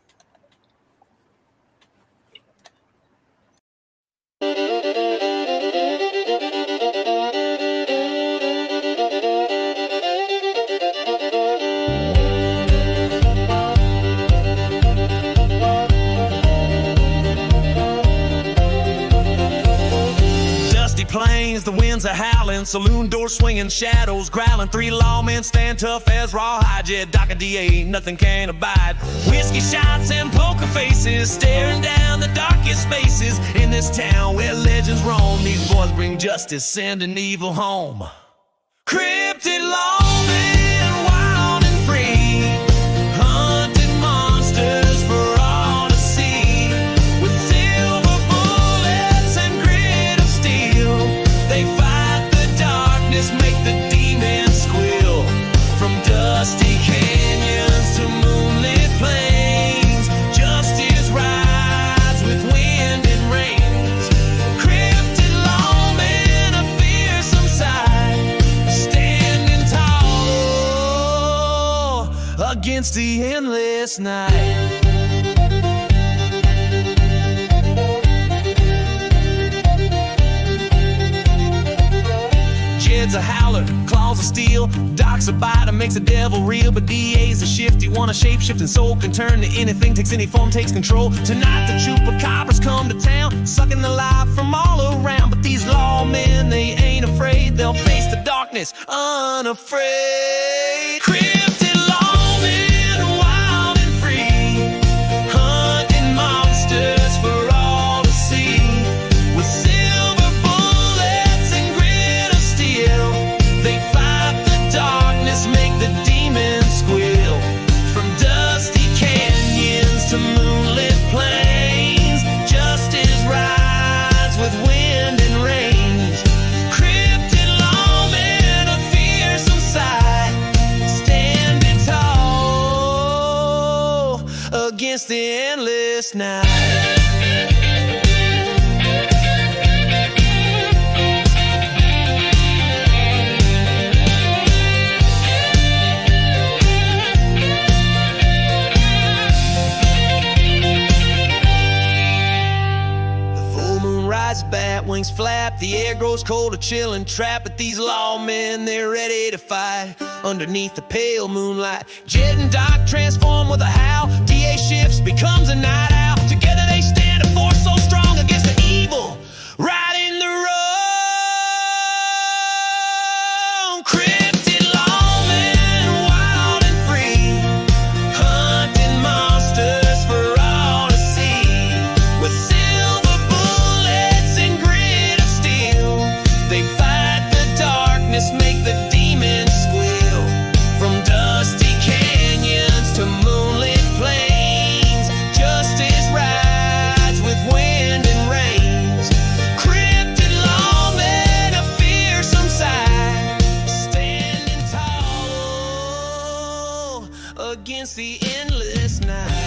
Plains, the winds are howling, saloon doors swinging, shadows growling. 3 lawmen stand tough as rawhide. Yeah, Doc and DA, nothing can abide. Whiskey shots and poker faces, staring down the darkest spaces in this town where legends roam. These boys bring justice, sending evil home. Cryptid lawmen, wild and free, hunting monsters for all to see. With silver bullets and grit of steel, they fight the darkness, make the demons squeal. From dusty canyons to moonlit plains, justice rides with wind and rains. Cryptid lawmen, a fearsome sight, standing tall against the endless night. Jed's a howler, claws of steel, Doc's a biter, makes the devil real. But DA's a shifty one, a shape-shifting soul, can turn to anything, takes any form, takes control. Tonight the chupacabras come to town, sucking the life from all around. But these lawmen, they ain't afraid, they'll face the darkness unafraid. Cryptid lawmen, wild and free, hunting monsters for all to see. With silver bullets and grit of steel, they fight the darkness, make the demons squeal. From dusty canyons to moonlit plains, justice rides with wind and rains. Cryptid lawmen, a fearsome sight, standing tall against the endless night. Bat wings flap, the air grows cold, a chill and trap. But these lawmen, they're ready to fight underneath the pale moonlight. Jed and Doc transform with a howl, DA shifts, becomes a night owl. Together they stand a force so strong against the evil right in the road. Cryptid lawmen, wild and free, hunting monsters for all to see. With silver bullets and grit of steel, they fight the darkness, make the demons squeal. From dusty canyons to moonlit plains, justice rides with wind and rains. Cryptid lawmen, a fearsome sight, standing tall against the endless night.